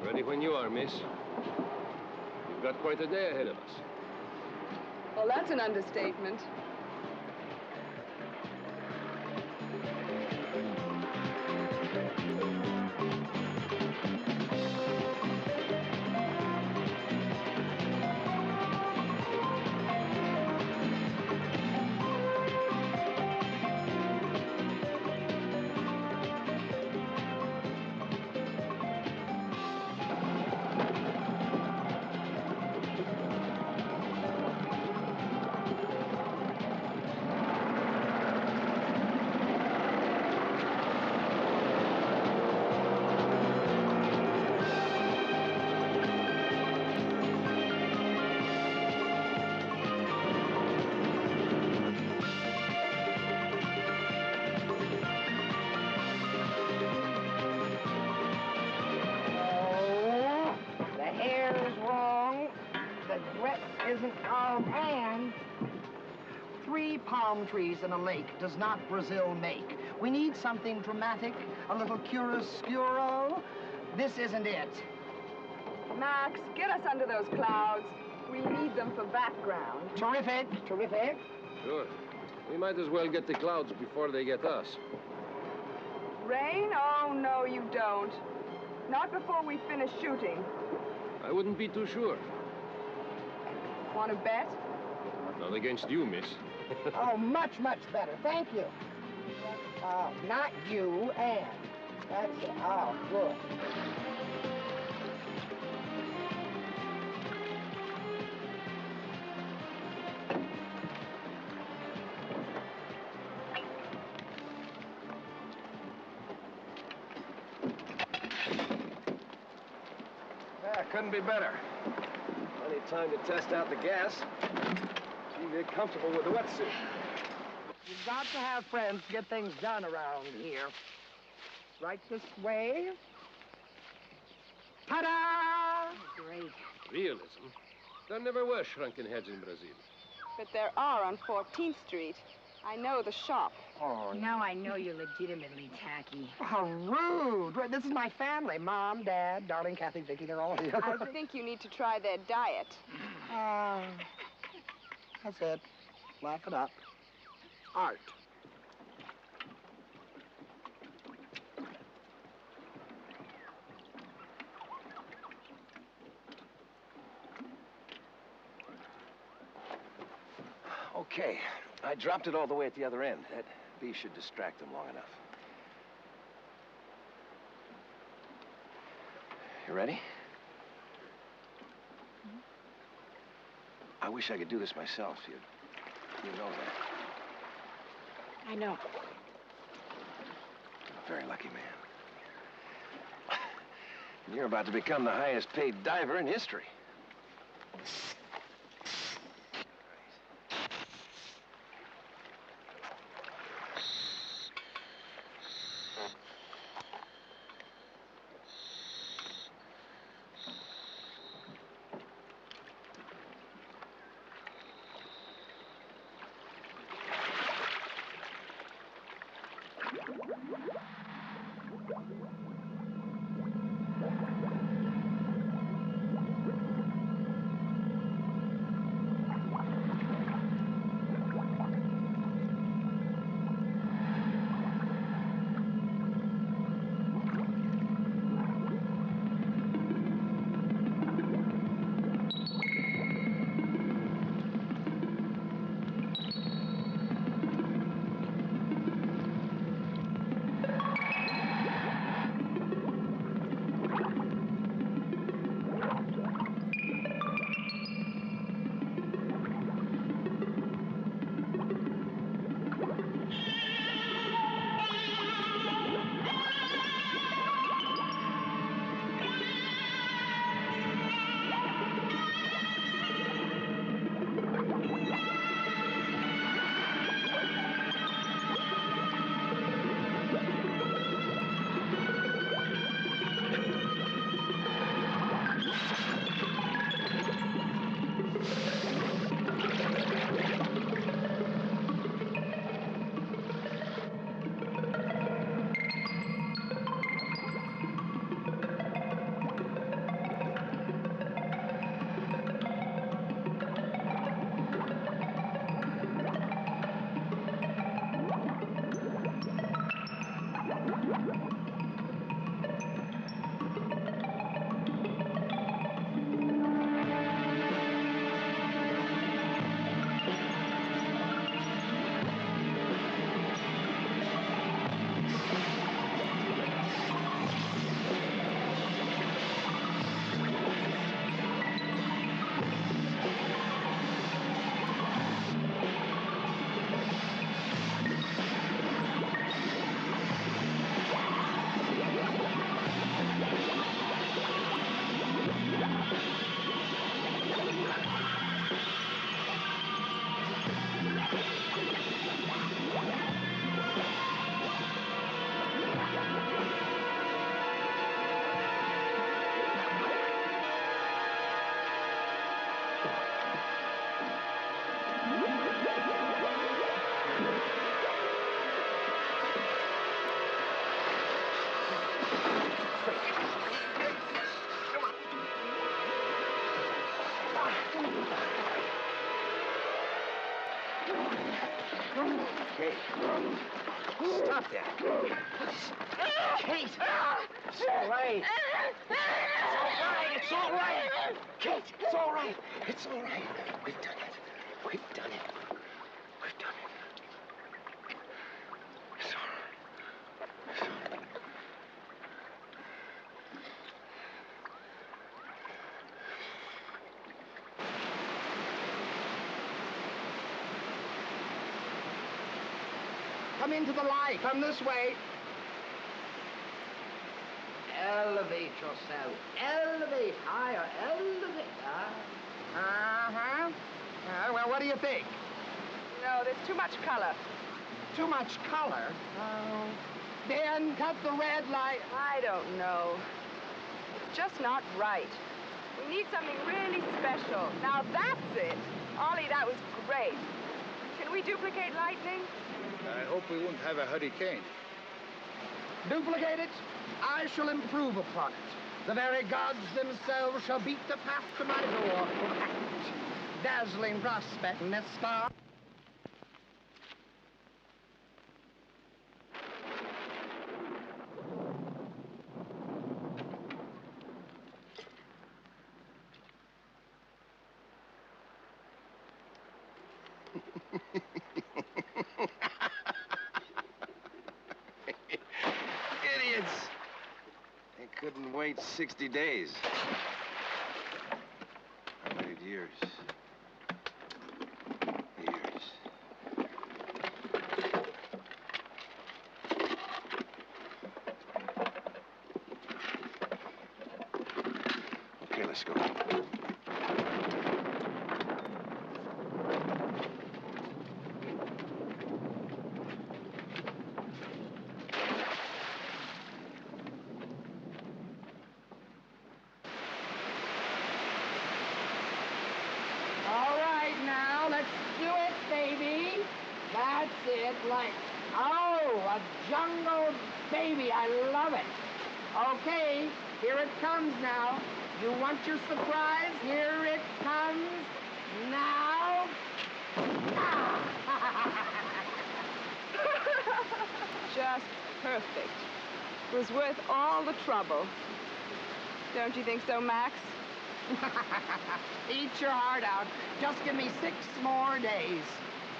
Ready when you are, miss. You've got quite a day ahead of us. Well, that's an understatement. And 3 palm trees in a lake does not Brazil make. We need something dramatic, a little chiaroscuro. This isn't it. Max, get us under those clouds. We need them for background. Terrific, terrific. Sure. We might as well get the clouds before they get us. Rain? Oh, no, you don't. Not before we finish shooting. I wouldn't be too sure. Want to bet? Not against you, miss. Oh, much, much better. Thank you. Oh, not you, Anne. That's it. Oh, good. Yeah, couldn't be better. Plenty of time to test out the gas. See, get comfortable with the wetsuit. You've got to have friends to get things done around here. Right this way. Ta-da! Great. Realism? There never were shrunken heads in Brazil. But there are on 14th Street. I know the shop. Oh, Now I know you're legitimately tacky. how rude. Well, this is my family. Mom, Dad, darling Kathy, Vicky, they're all here. I think you need to try their diet. That's it. Laugh it up. Art. Okay, I dropped it all the way at the other end. That bee should distract them long enough. You ready? I wish I could do this myself. You know that. I know. A very lucky man. You're about to become the highest paid diver in history. Kate. Stop that. Kate! It's all right. It's all right. Kate, it's all right. It's all right. We've done it. We've done it. We've done it. It's all right. Come into the light. Come this way. Elevate yourself. Elevate higher. Elevate. Uh-huh. Well, what do you think? No, there's too much color. Too much color? Oh. Then cut the red light. I don't know. It's just not right. We need something really special. Now that's it. Ollie, that was great. Can we duplicate lightning? I hope we won't have a hurricane. Duplicate it? I shall improve upon it. The very gods themselves shall beat the path to my door. Dazzling prospect, Miss Star. Idiots! They couldn't wait 60 days. I waited years. Years. Okay, let's go. All right, now, let's do it, baby. That's it, like, oh, a jungle baby. I love it. Okay, here it comes now. You want your surprise? Here it comes now. Just perfect. It was worth all the trouble. Don't you think so, Max? Eat your heart out. Just give me 6 more days.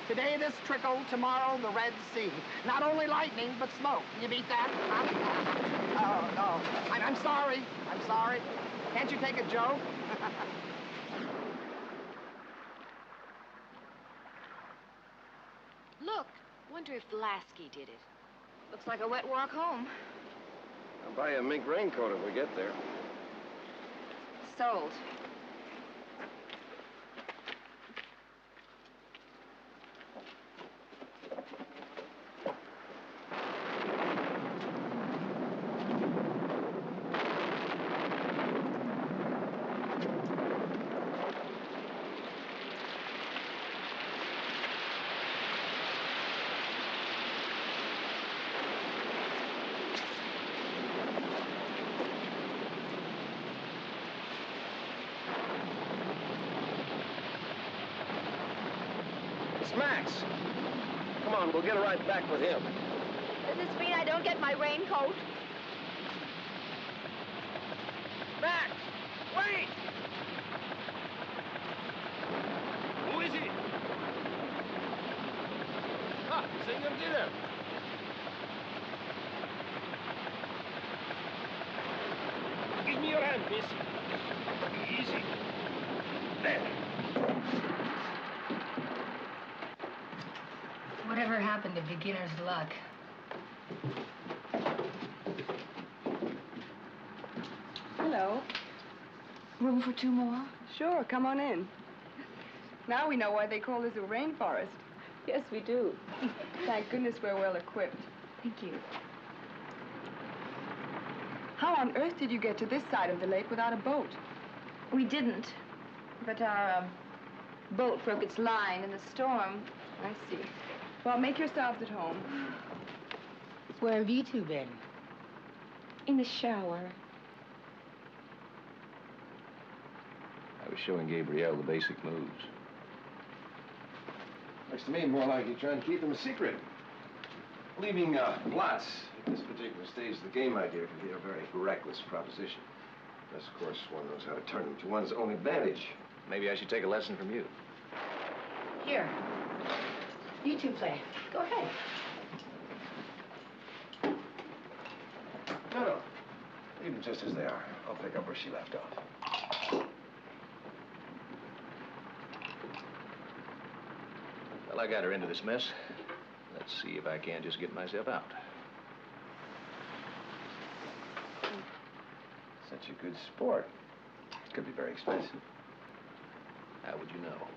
Today this trickle, tomorrow the Red Sea. Not only lightning, but smoke. You beat that? Oh, no. I'm sorry. I'm sorry. Can't you take a joke? Look, wonder if Lasky did it. Looks like a wet walk home. I'll buy you a mink raincoat if we get there. Sold. It's Max. Come on, we'll get a ride back with him. Does this mean I don't get my raincoat? Max! Wait! Who is he? Ah, Senor Diller. Give me your hand, miss. Easy. There. Whatever happened to beginner's luck? Hello. Room for 2 more? Sure, come on in. Now we know why they call this a rainforest. Yes, we do. Thank goodness we're well equipped. Thank you. How on earth did you get to this side of the lake without a boat? We didn't, but our boat broke its line in the storm. I see. Well, make yourselves at home. Where have you two been? In the shower. I was showing Gabrielle the basic moves. Looks to me more like you're trying to keep them a secret. Leaving blots at this particular stage of the game, my dear, can be a very reckless proposition. Unless, of course, one knows how to turn them to one's own advantage. Maybe I should take a lesson from you. Here. You two play. Go ahead. No. Leave them just as they are. I'll pick up where she left off. Well, I got her into this mess. That See if I can't just get myself out. Such a good sport. It could be very expensive. How would you know?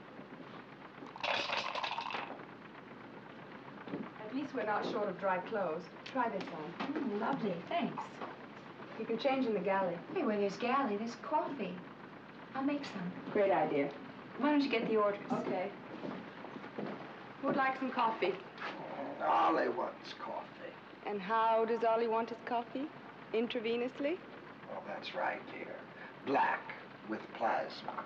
At least we're not short of dry clothes. Try this on. Lovely, thanks. You can change in the galley. Hey, where there's galley, there's coffee. I'll make some. Great idea. Why don't you get the orders? Okay. Who'd like some coffee? Ollie wants coffee. And how does Ollie want his coffee? Intravenously? Oh, that's right, dear. Black with plasma.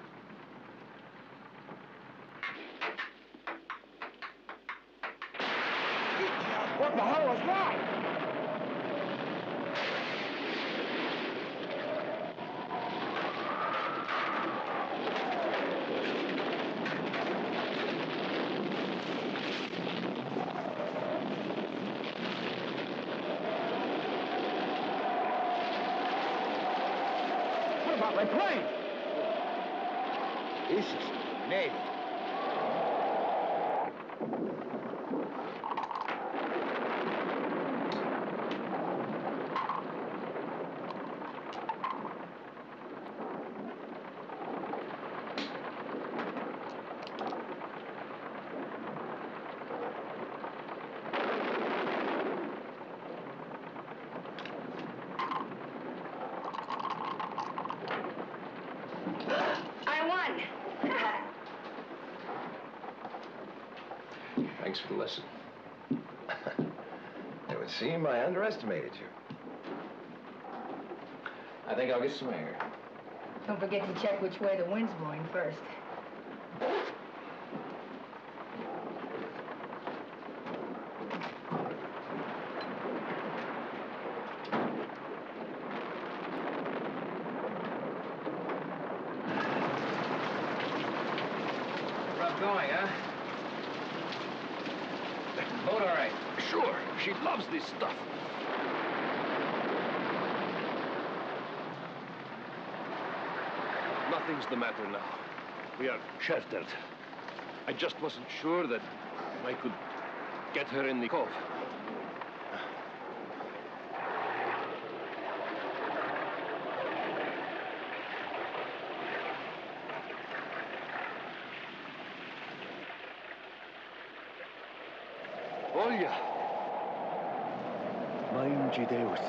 What the hell was that? What about my plane? This is Navy. I won. Thanks for the lesson. It would seem I underestimated you. I think I'll get some air. Don't forget to check which way the wind's blowing first. Rough going, huh? Boat all right? Sure, she loves this stuff. Nothing's the matter now. We are sheltered. I just wasn't sure that I could get her in the cove. Olja! Mãe de Deus.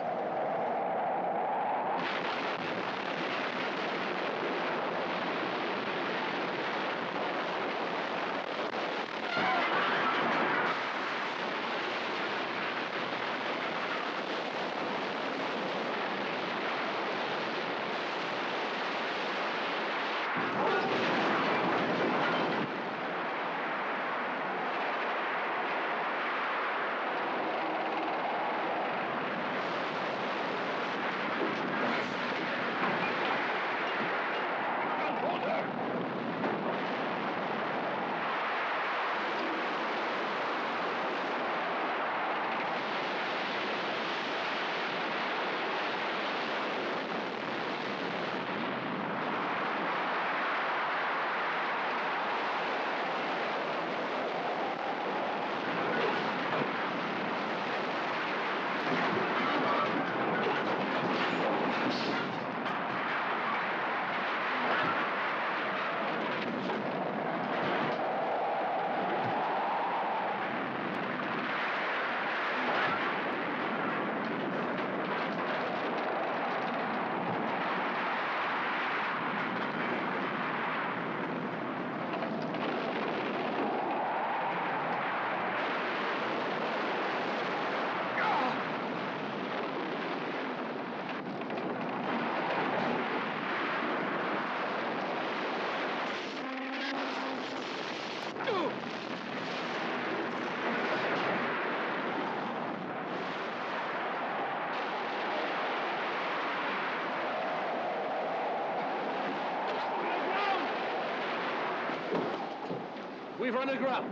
We've run aground,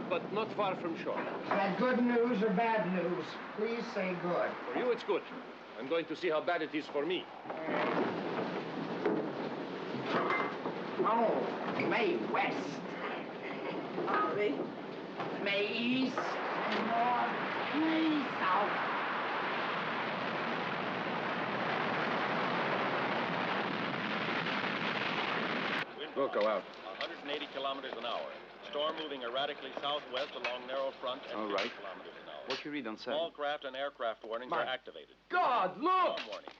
but not far from shore. Is that good news or bad news? Please say good. For you, it's good. I'm going to see how bad it is for me. Oh, May West. Ollie. May East. Lord, please, out. We'll go out. 180 kilometers an hour. Storm moving erratically southwest along narrow front at All 50 right. kilometers an hour. What you read on Small satellite? craft and aircraft warnings My are activated. God, look! Storm warning.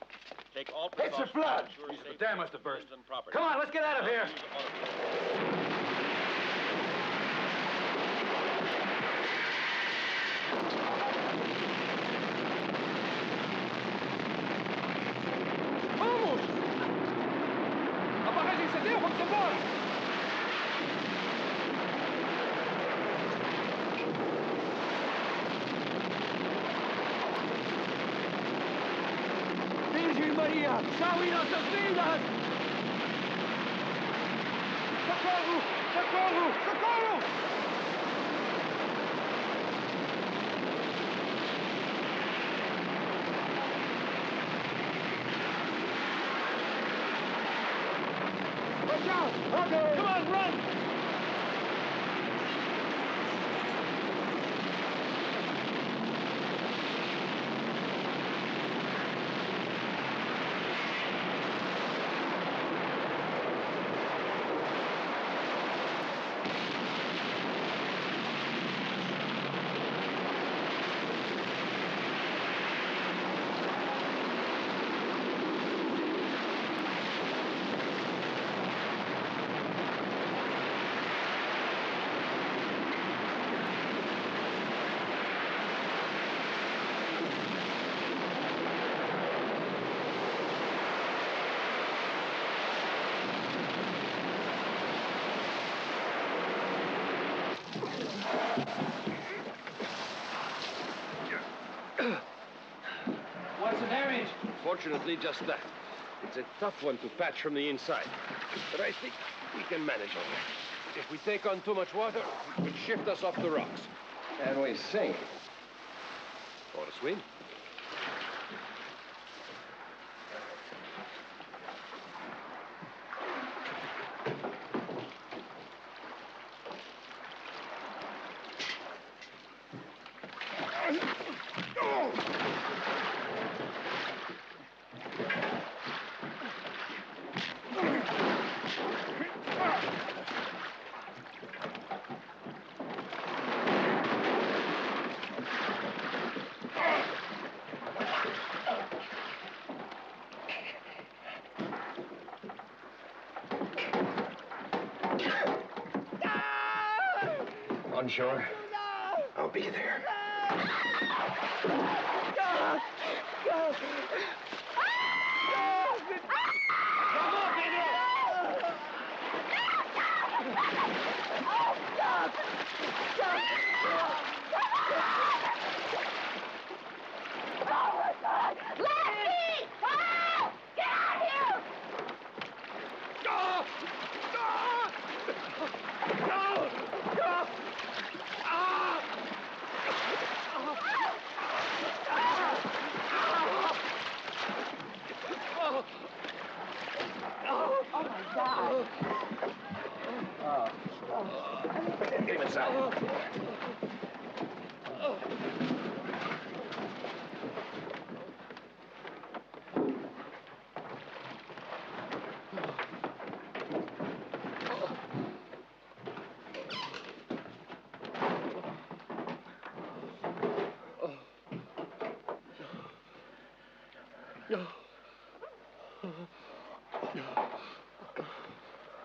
Take all It's a precautions flood. to ensure safety The dam of must have burst. civilians and property. Come on, let's get out of here. Use automobile. ¡Vamos! ¡Apaga ese incendio, por favor! ¡Virgen María! ¡Salve nossas vidas! ¡Socorro! ¡Socorro! ¡Socorro! Watch out! Okay. Come on, run! What's the damage? Fortunately, just that. It's a tough one to patch from the inside. But I think we can manage all right. If we take on too much water, it could shift us off the rocks. And we sink. Or swim. On shore? I'll be there. Get him inside.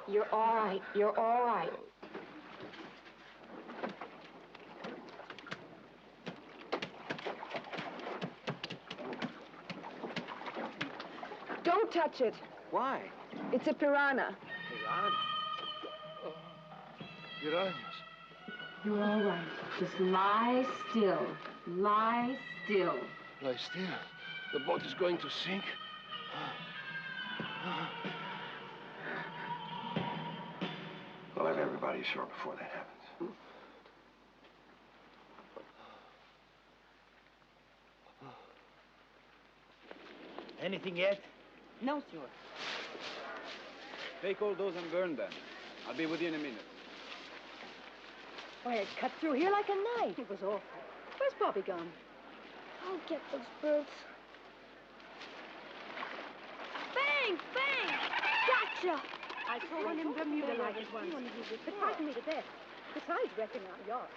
You're all right. You're all right. Don't touch it. Why? It's a piranha. Piranha? Piranhas. You're all right. Just lie still. Lie still. Lie still. The boat is going to sink. We'll have everybody ashore before that happens. Anything yet? No, sir. Take all those and burn them. I'll be with you in a minute. Why, it cut through here like a knife. It was awful. Where's Bobby gone? I'll get those birds. Bang! Bang! Gotcha! I saw one in Bermuda like it once. It frightened me to death. Besides wrecking our yacht.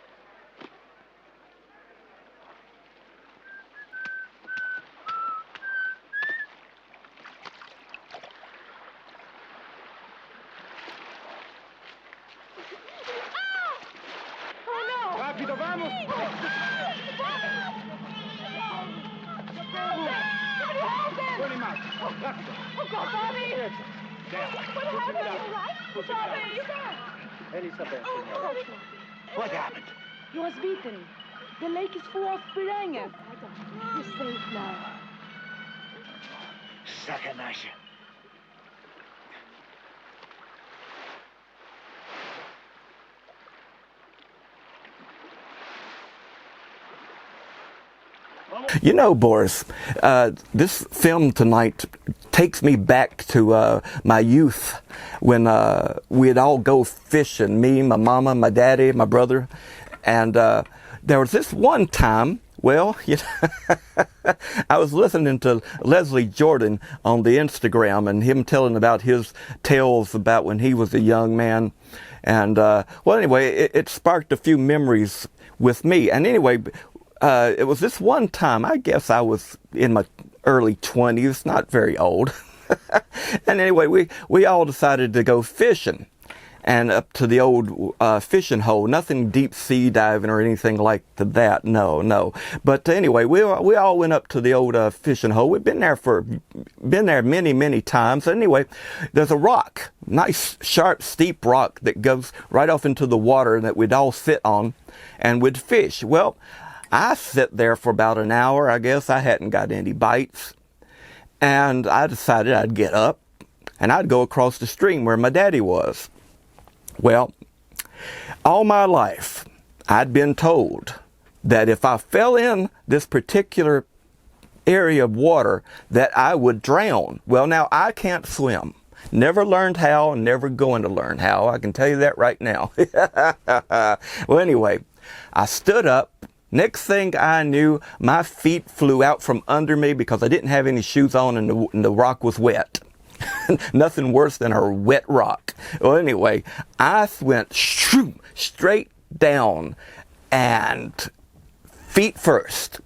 Rápido, vamos! Pull him out. Rápido. Oh, God, Bobby! There. What happened? Are you all right? Bobby! Elizabeth, Oh, what happened? He was beaten. The lake is full of piranha. You're safe now. Sacanagem. You know, Boris, this film tonight takes me back to my youth when we'd all go fishing, me, my mama, my daddy, my brother. And there was this one time, well, you know, I was listening to Leslie Jordan on the Instagram and him telling about his tales about when he was a young man. And, well, anyway, it sparked a few memories with me. And anyway, it was this one time, I guess I was in my early 20s, not very old. And anyway, we all decided to go fishing. And up to the old fishing hole, nothing deep sea diving or anything like that, no. But anyway, we all went up to the old fishing hole. We've been there many times. Anyway, there's a rock, nice, sharp, steep rock that goes right off into the water that we'd all sit on and we'd fish. Well, I sit there for about an hour, I guess. I hadn't got any bites. And I decided I'd get up and I'd go across the stream where my daddy was. Well, all my life, I'd been told that if I fell in this particular area of water, that I would drown. Well, now, I can't swim. Never learned how, never going to learn how. I can tell you that right now. Well, anyway, I stood up. Next thing I knew, my feet flew out from under me because I didn't have any shoes on and the rock was wet. Nothing worse than a wet rock. Well, anyway, I went straight down and feet first.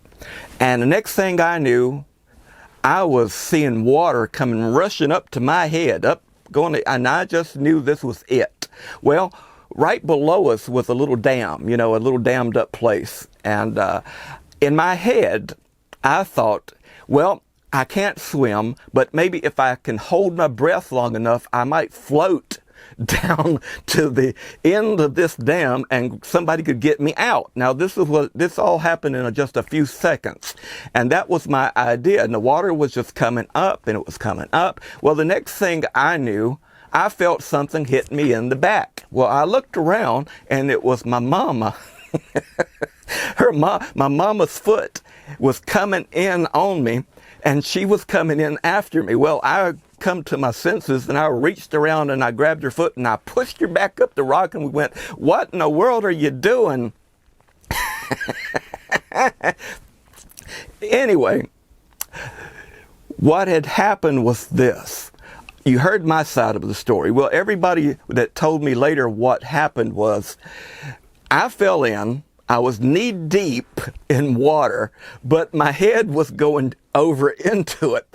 And the next thing I knew, I was seeing water coming rushing up to my head, and I just knew this was it. Well, right below us was a little dam, a little dammed up place. And in my head, I thought, well, I can't swim, but maybe if I can hold my breath long enough, I might float down to the end of this dam and somebody could get me out. Now, this all happened in just a few seconds. And that was my idea. And the water was just coming up and it was coming up. Well, the next thing I knew, I felt something hit me in the back. Well, I looked around and it was my mama. My mama's foot was coming in on me and she was coming in after me. Well, I come to my senses and I reached around and I grabbed her foot and I pushed her back up the rock and we went, "What in the world are you doing?" Anyway, what had happened was this. You heard my side of the story. Well, everybody that told me later what happened was I fell in. I was knee deep in water, but my head was going over into it.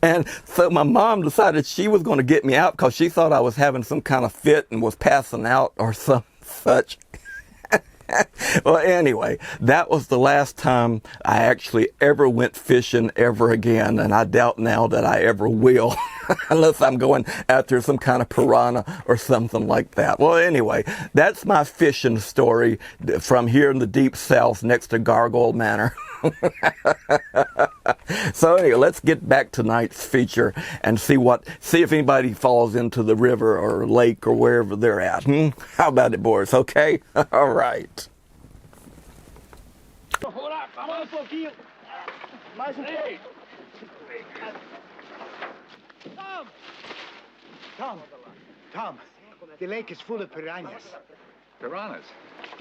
And so my mom decided she was going to get me out because she thought I was having some kind of fit and was passing out or some such. Well, anyway, that was the last time I actually ever went fishing ever again, and I doubt now that I ever will, unless I'm going after some kind of piranha or something like that. Well, anyway, that's my fishing story from here in the deep south next to Gargoyle Manor. So anyway, let's get back to tonight's feature and see if anybody falls into the river or lake or wherever they're at. How about it, Boris? Okay? All right. Vamos um pouquinho. Mais um pouco. Tom, the lake is full of piranhas. Piranhas?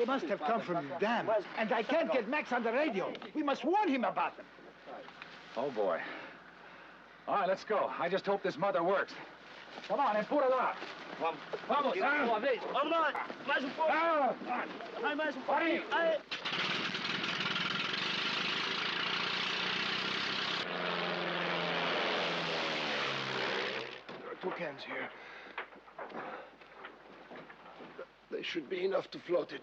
They must have come from the dam. And I can't get Max on the radio. We must warn him about them. Oh, boy. All right, let's go. I just hope this mother works. Come on, empúrala. Vamos, Vámonos. Mais um pouco. Mais um pouquinho. Aí. There are 2 cans here. They should be enough to float it.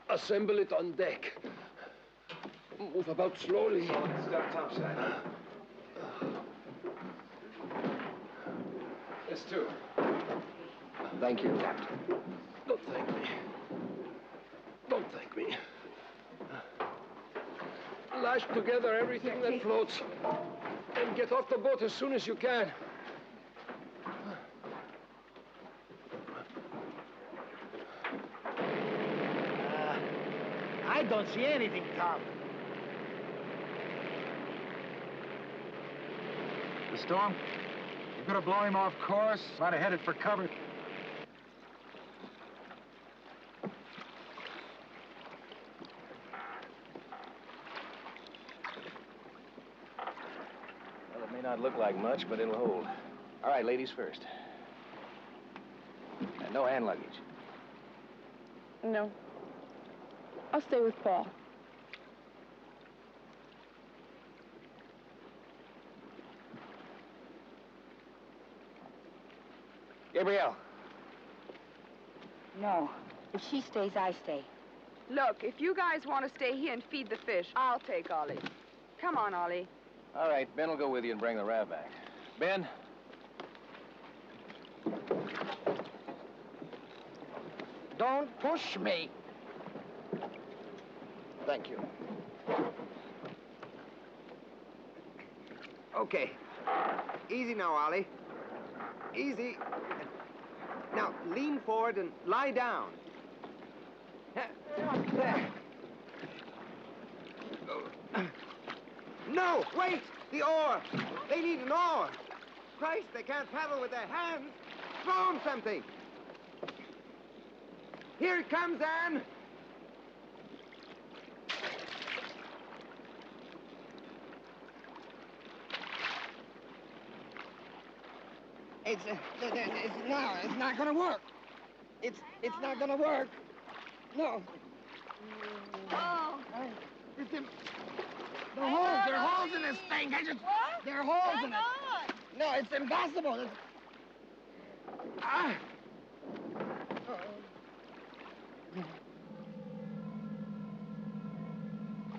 Assemble it on deck. Move about slowly. Step topside. This too. Thank you, Captain. Don't thank me. Don't thank me. Lash together everything that floats and get off the boat as soon as you can. I don't see anything, Tom. The storm? You better blow him off course. Might have headed for cover. Well, it may not look like much, but it'll hold. All right, ladies first. And no hand luggage. No. I'll stay with Paul. Gabrielle. No. If she stays, I stay. Look, if you guys want to stay here and feed the fish, I'll take Ollie. Come on, Ollie. All right, Ben will go with you and bring the raft back. Ben? Don't push me. Thank you. Okay. Easy now, Ollie. Easy. Now, lean forward and lie down. There. No, wait! The oar! They need an oar! Christ, they can't paddle with their hands! Throw them something! Here it comes, Anne! It's not gonna work. It's not gonna work. No. Oh. There are holes in this thing. There are holes in it. No, it's impossible.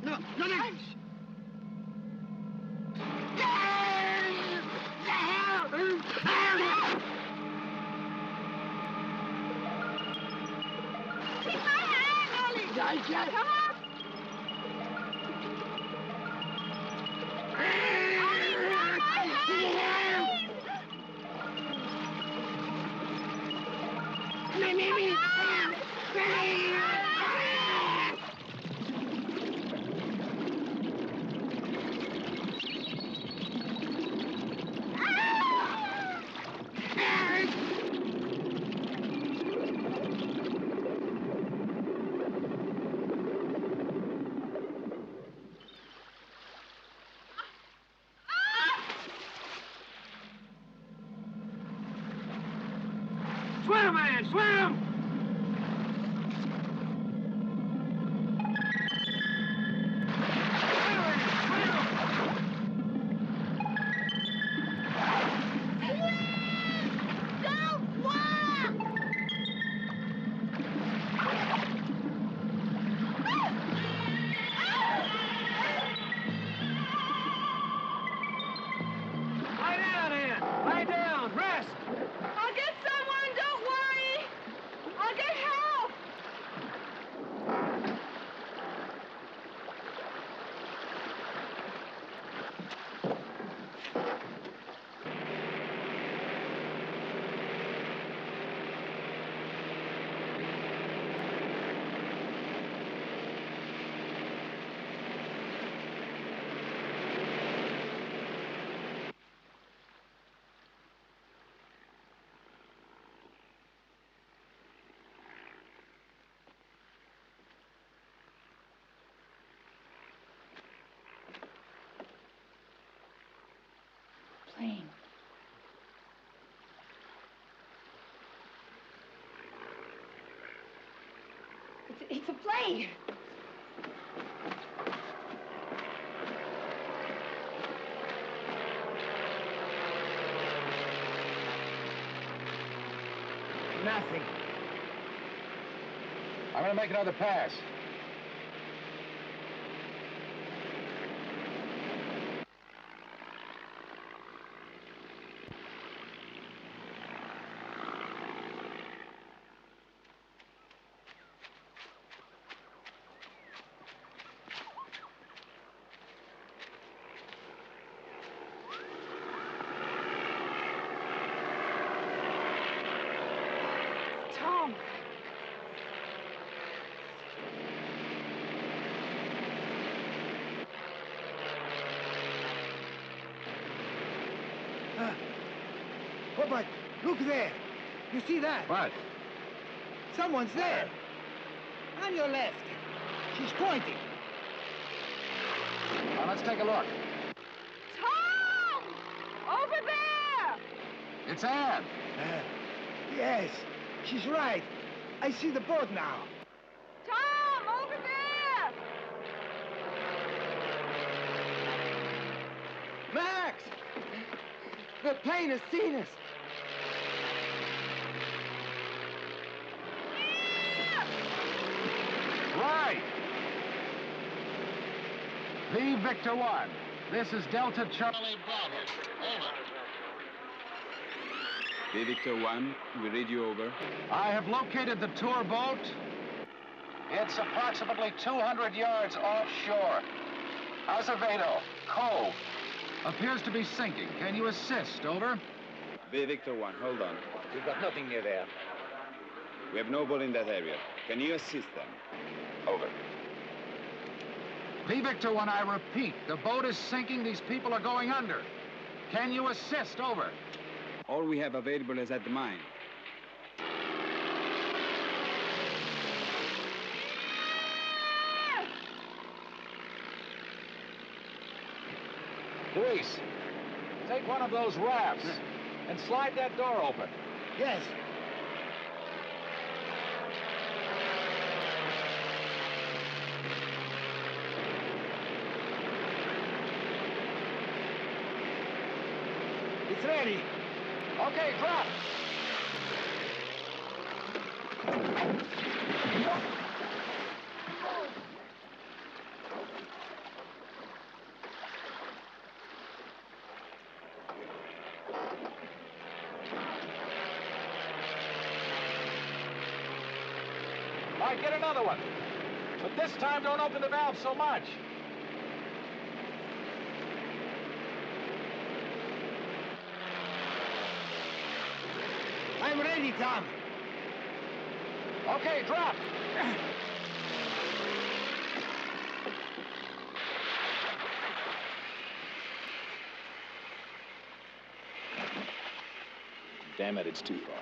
No. Keep my hand, Ollie. Now, come on. Swim, man, swim! Lie down, Ann. Lie down. Rest. I'll get someone. Don't worry. It's a plane. Nothing. I'm gonna make another pass. Tom! Oh, but look there. You see that? What? Someone's there. On your left. She's pointing. Now, let's take a look. Tom! Over there! It's Ann. Yes, she's right. I see the boat now. Tom! Over there! Max! The plane has seen us. Right. V Victor 1. This is Delta Charlie Bravo. Over. V Victor 1, we read you over. I have located the tour boat. It's approximately 200 yards offshore. Azevedo, Cove. Appears to be sinking. Can you assist? Over. V Victor 1, hold on. We've got nothing near there. We have no boat in that area. Can you assist them? Over. V Victor 1, I repeat, the boat is sinking. These people are going under. Can you assist? Over. All we have available is at the mine. Luis, take one of those rafts and slide that door open. Yes. It's ready. Okay, drop. All right, get another one. But this time, don't open the valve so much. I'm ready, Tom. Okay, drop. Damn it, it's too far.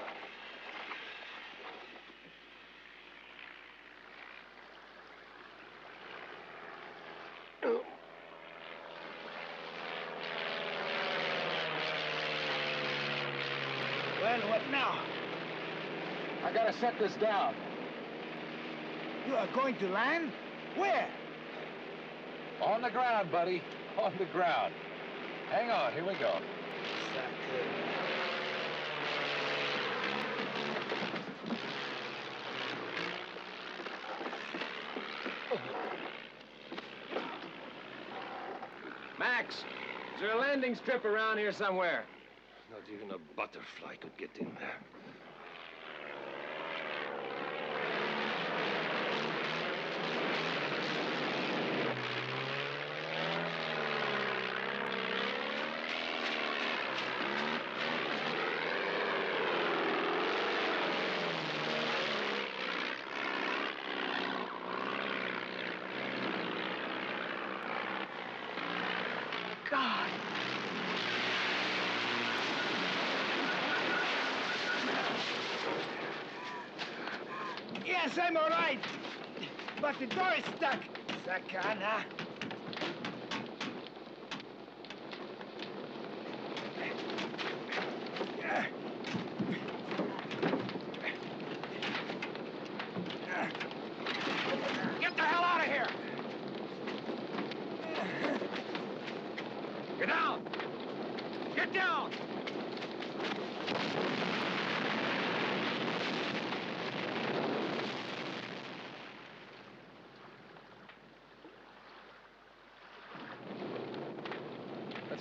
Well, what now? I gotta set this down. You are going to land? Where? On the ground, buddy. On the ground. Hang on, here we go. Max, is there a landing strip around here somewhere? Not even a butterfly could get in there. God! Yes, I'm all right. But the door is stuck. Sakana.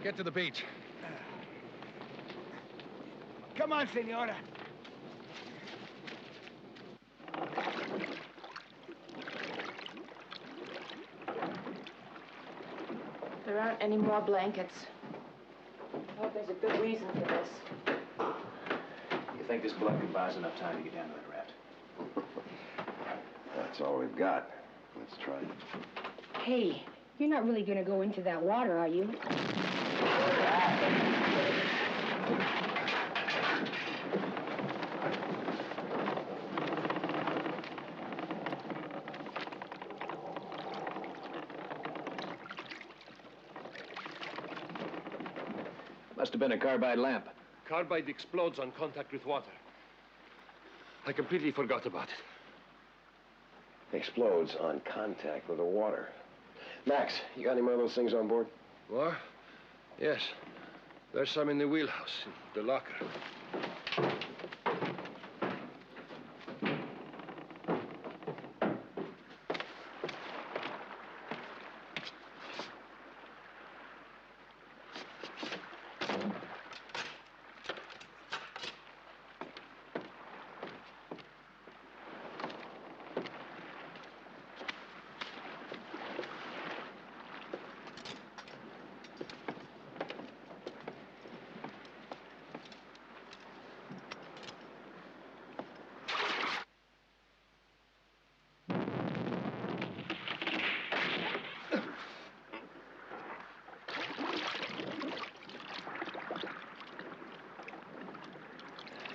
Let's get to the beach. Come on, senora. There aren't any more blankets. I hope there's a good reason for this. You think this blood could buy us enough time to get down to that raft? That's all we've got. Let's try it. Hey, you're not really gonna go into that water, are you? Must have been a carbide lamp. Carbide explodes on contact with water. I completely forgot about it. Explodes on contact with the water. Max, you got any more of those things on board? What? Yes. There's some in the wheelhouse, in the locker.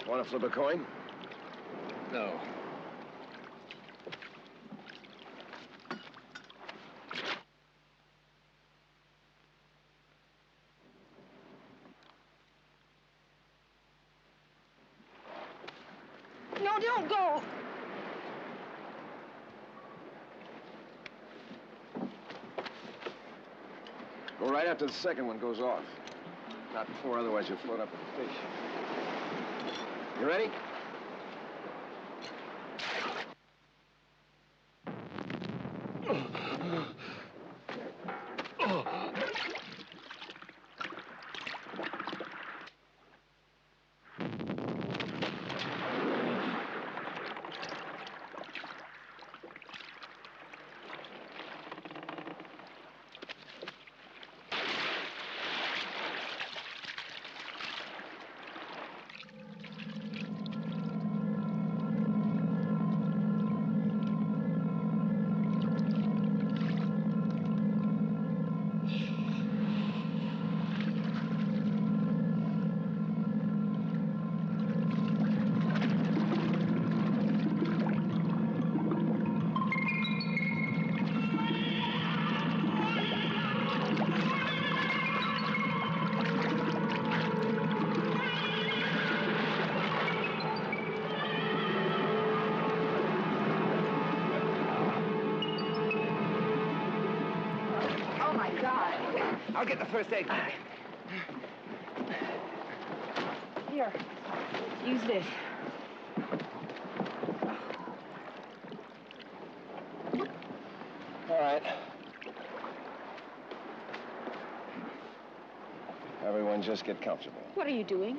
Want to flip a coin? No. No, don't go. Go right after the second one goes off. Not before, otherwise you'll float up with the fish. You ready? I'll get the first aid kit. Here, use this. All right. Everyone just get comfortable. What are you doing?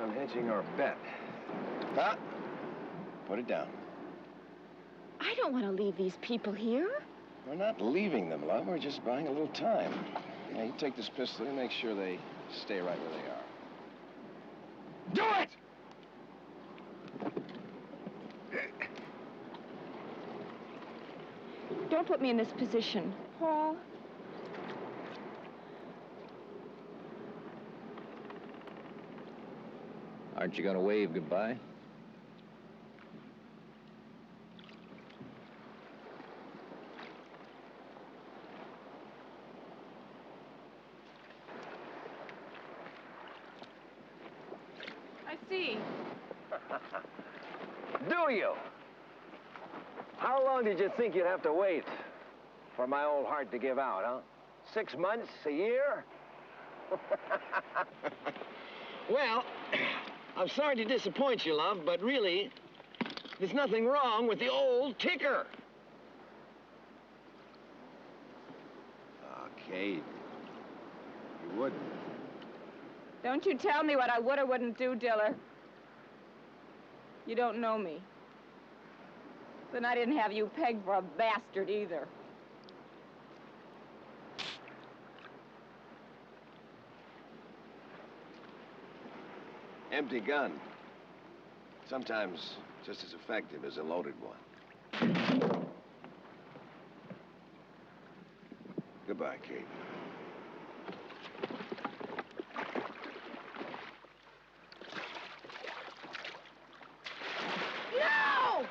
I'm hedging our bet. Huh? Put it down. I don't want to leave these people here. We're not leaving them, love. We're just buying a little time. Now, you take this pistol and make sure they stay right where they are. Do it! Don't put me in this position, Paul. Aren't you going to wave goodbye? I see. Do you? How long did you think you'd have to wait for my old heart to give out, huh? 6 months? A year? Well, I'm sorry to disappoint you, love, but really, there's nothing wrong with the old ticker. Okay. would. Don't you tell me what I would or wouldn't do, Diller. You don't know me. Then I didn't have you pegged for a bastard either. Empty gun. Sometimes just as effective as a loaded one. Goodbye, Kate. No!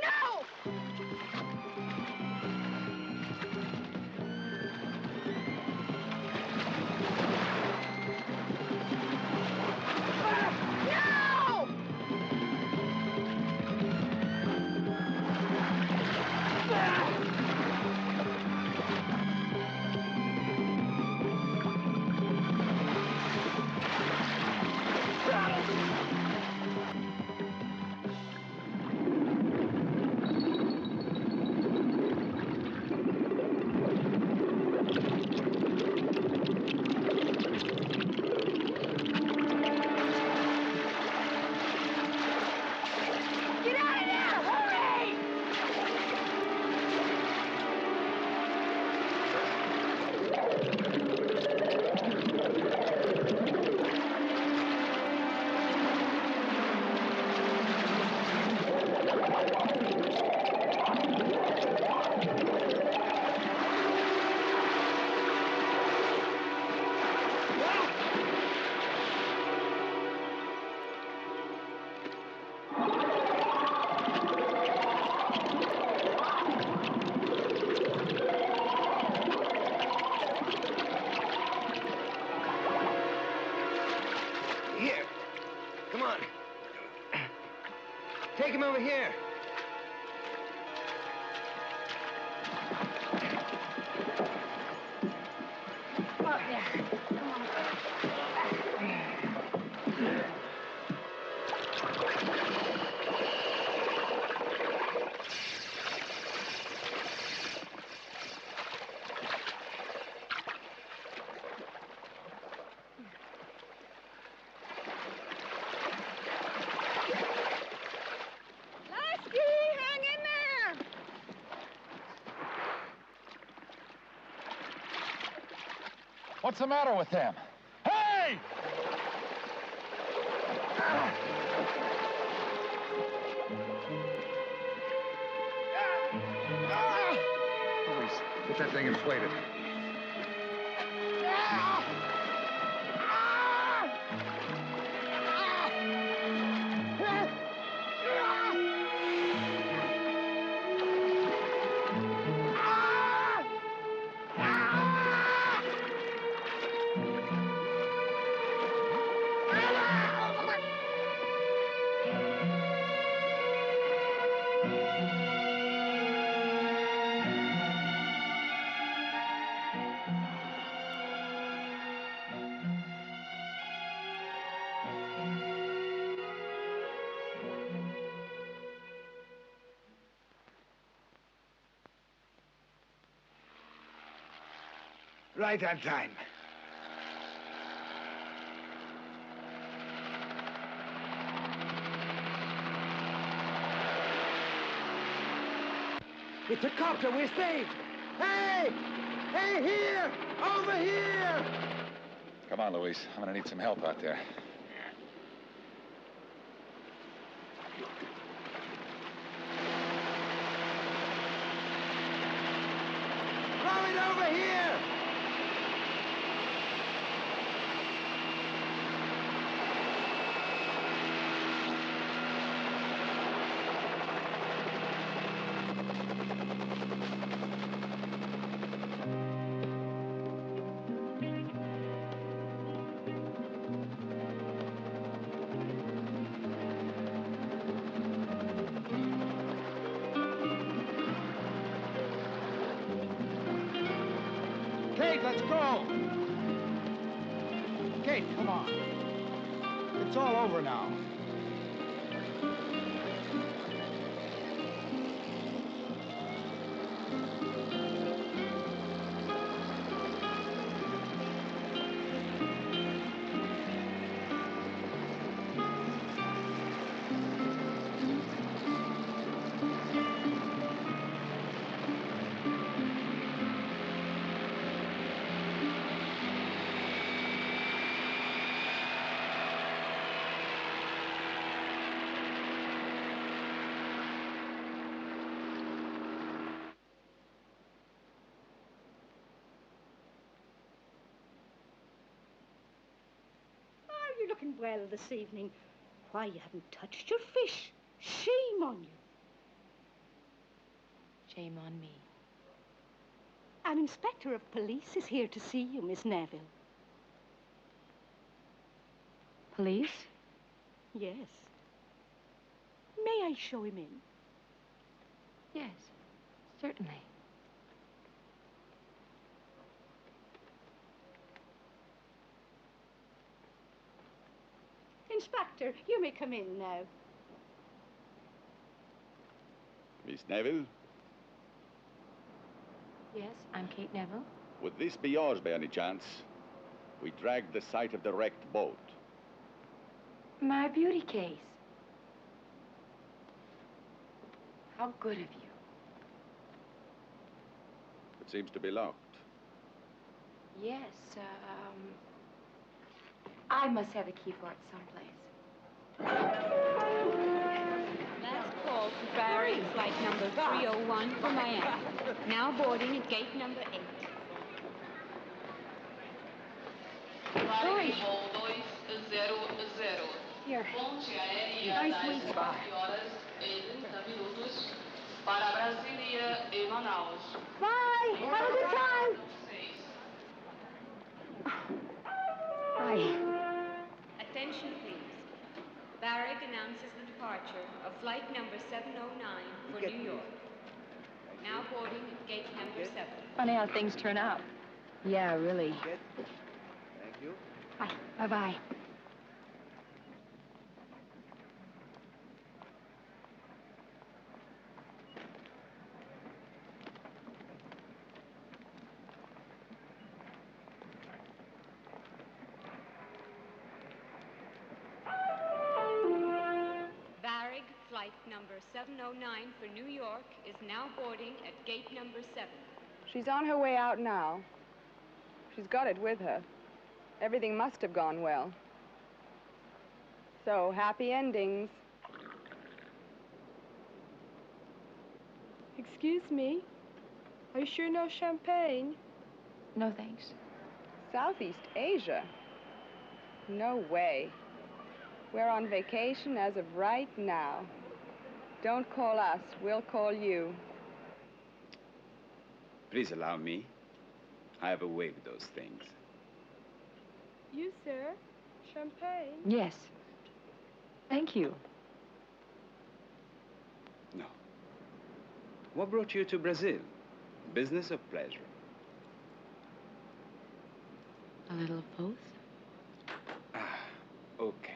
No! No! Get out of there! Hurry! Here. Come on. Take him over here. Up there. Come on. Lasky, hang in there! What's the matter with them? Hey! Louise, get that thing inflated. Right on time. It's a copter. We're saved. Hey! Hey, here! Over here! Come on, Louise. I'm gonna need some help out there. Throw it over here! Kate, let's go! Kate, come on. It's all over now. well this evening. Why, you haven't touched your fish. Shame on you. Shame on me. An inspector of police is here to see you, Miss Neville. Police? Yes. May I show him in? Yes, certainly. Inspector, you may come in now. Miss Neville, Yes, I'm Kate Neville. would this be yours by any chance? We dragged the site of the wrecked boat. My beauty case. How good of you. It seems to be locked. Yes, I must have the key for it someplace. Last call for Barry, flight number 301 for Miami. Now boarding at gate number 8. Hurry. Here. Nice sweet spot. Para Brasília e Manaus. Bye. Have a good time. Hi. Attention, please. Barrick announces the departure of flight number 709 for New York. Now boarding at gate number 7. Funny how things turn out. Yeah, really. Thank you. Bye. Bye-bye. Varig, flight number 709 for New York is now boarding at gate number 7. She's on her way out now. She's got it with her. Everything must have gone well. So, happy endings. Excuse me? Are you sure no champagne? No, thanks. Southeast Asia? No way. We're on vacation as of right now. Don't call us, we'll call you. Please allow me. I have a way with those things. You, sir? Champagne? Yes. Thank you. No. What brought you to Brazil? Business or pleasure? A little of both. Ah, okay.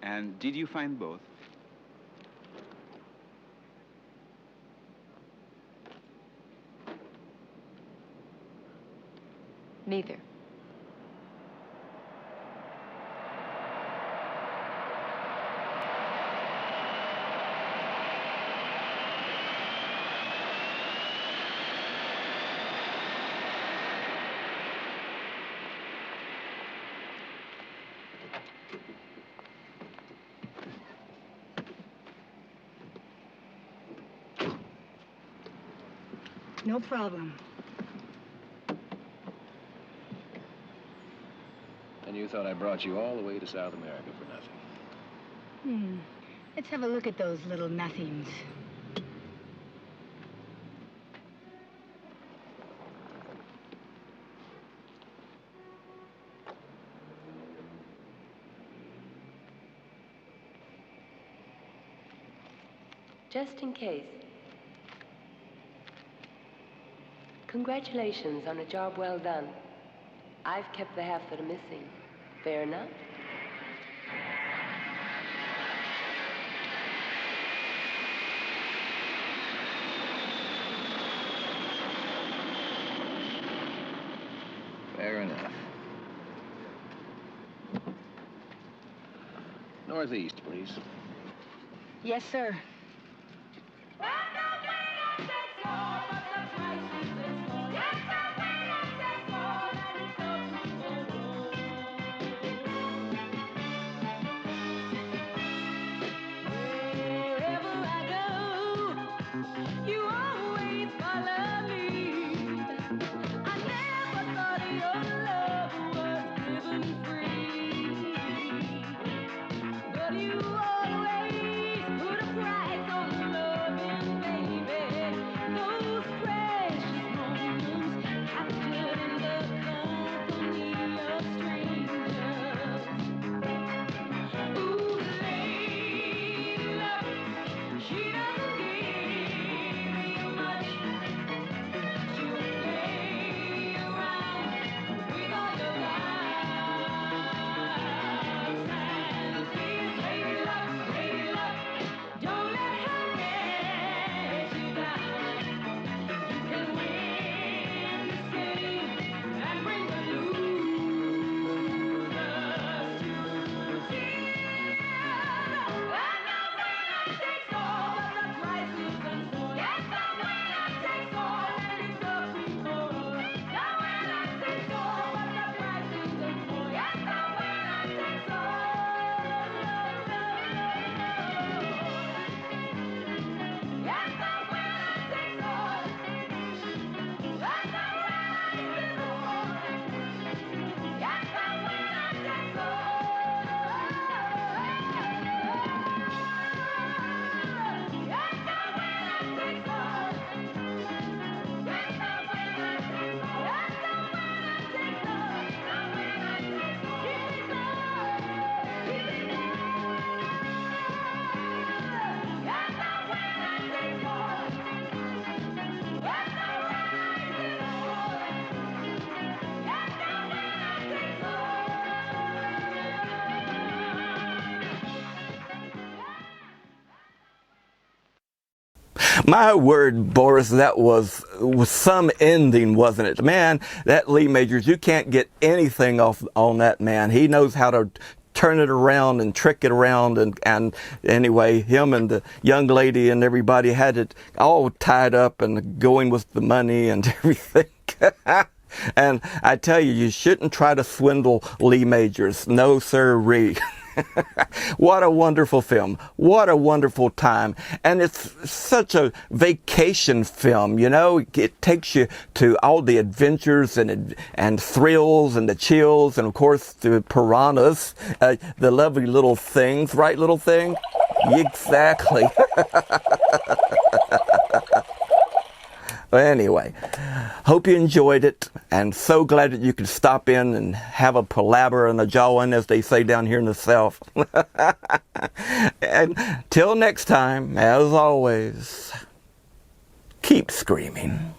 And did you find both? Neither. No problem. And you thought I brought you all the way to South America for nothing. Let's have a look at those little nothings. Just in case. Congratulations on a job well done. I've kept the half that are missing. Fair enough? Fair enough. Northeast, please. Yes, sir. You always follow me. I My word, Boris, that was some ending, wasn't it? Man, that Lee Majors, you can't get anything off on that man. He knows how to turn it around and trick it around, and anyway, him and the young lady and everybody had it all tied up and going with the money and everything. And I tell you, you shouldn't try to swindle Lee Majors. No sirree. What a wonderful film. What a wonderful time. And it's such a vacation film, you know. It takes you to all the adventures and thrills and the chills and, of course, the piranhas, the lovely little things. Right, little thing? Exactly. Anyway, hope you enjoyed it, and so glad that you could stop in and have a palaver and a jawin, as they say down here in the South. And till next time, as always, keep screaming.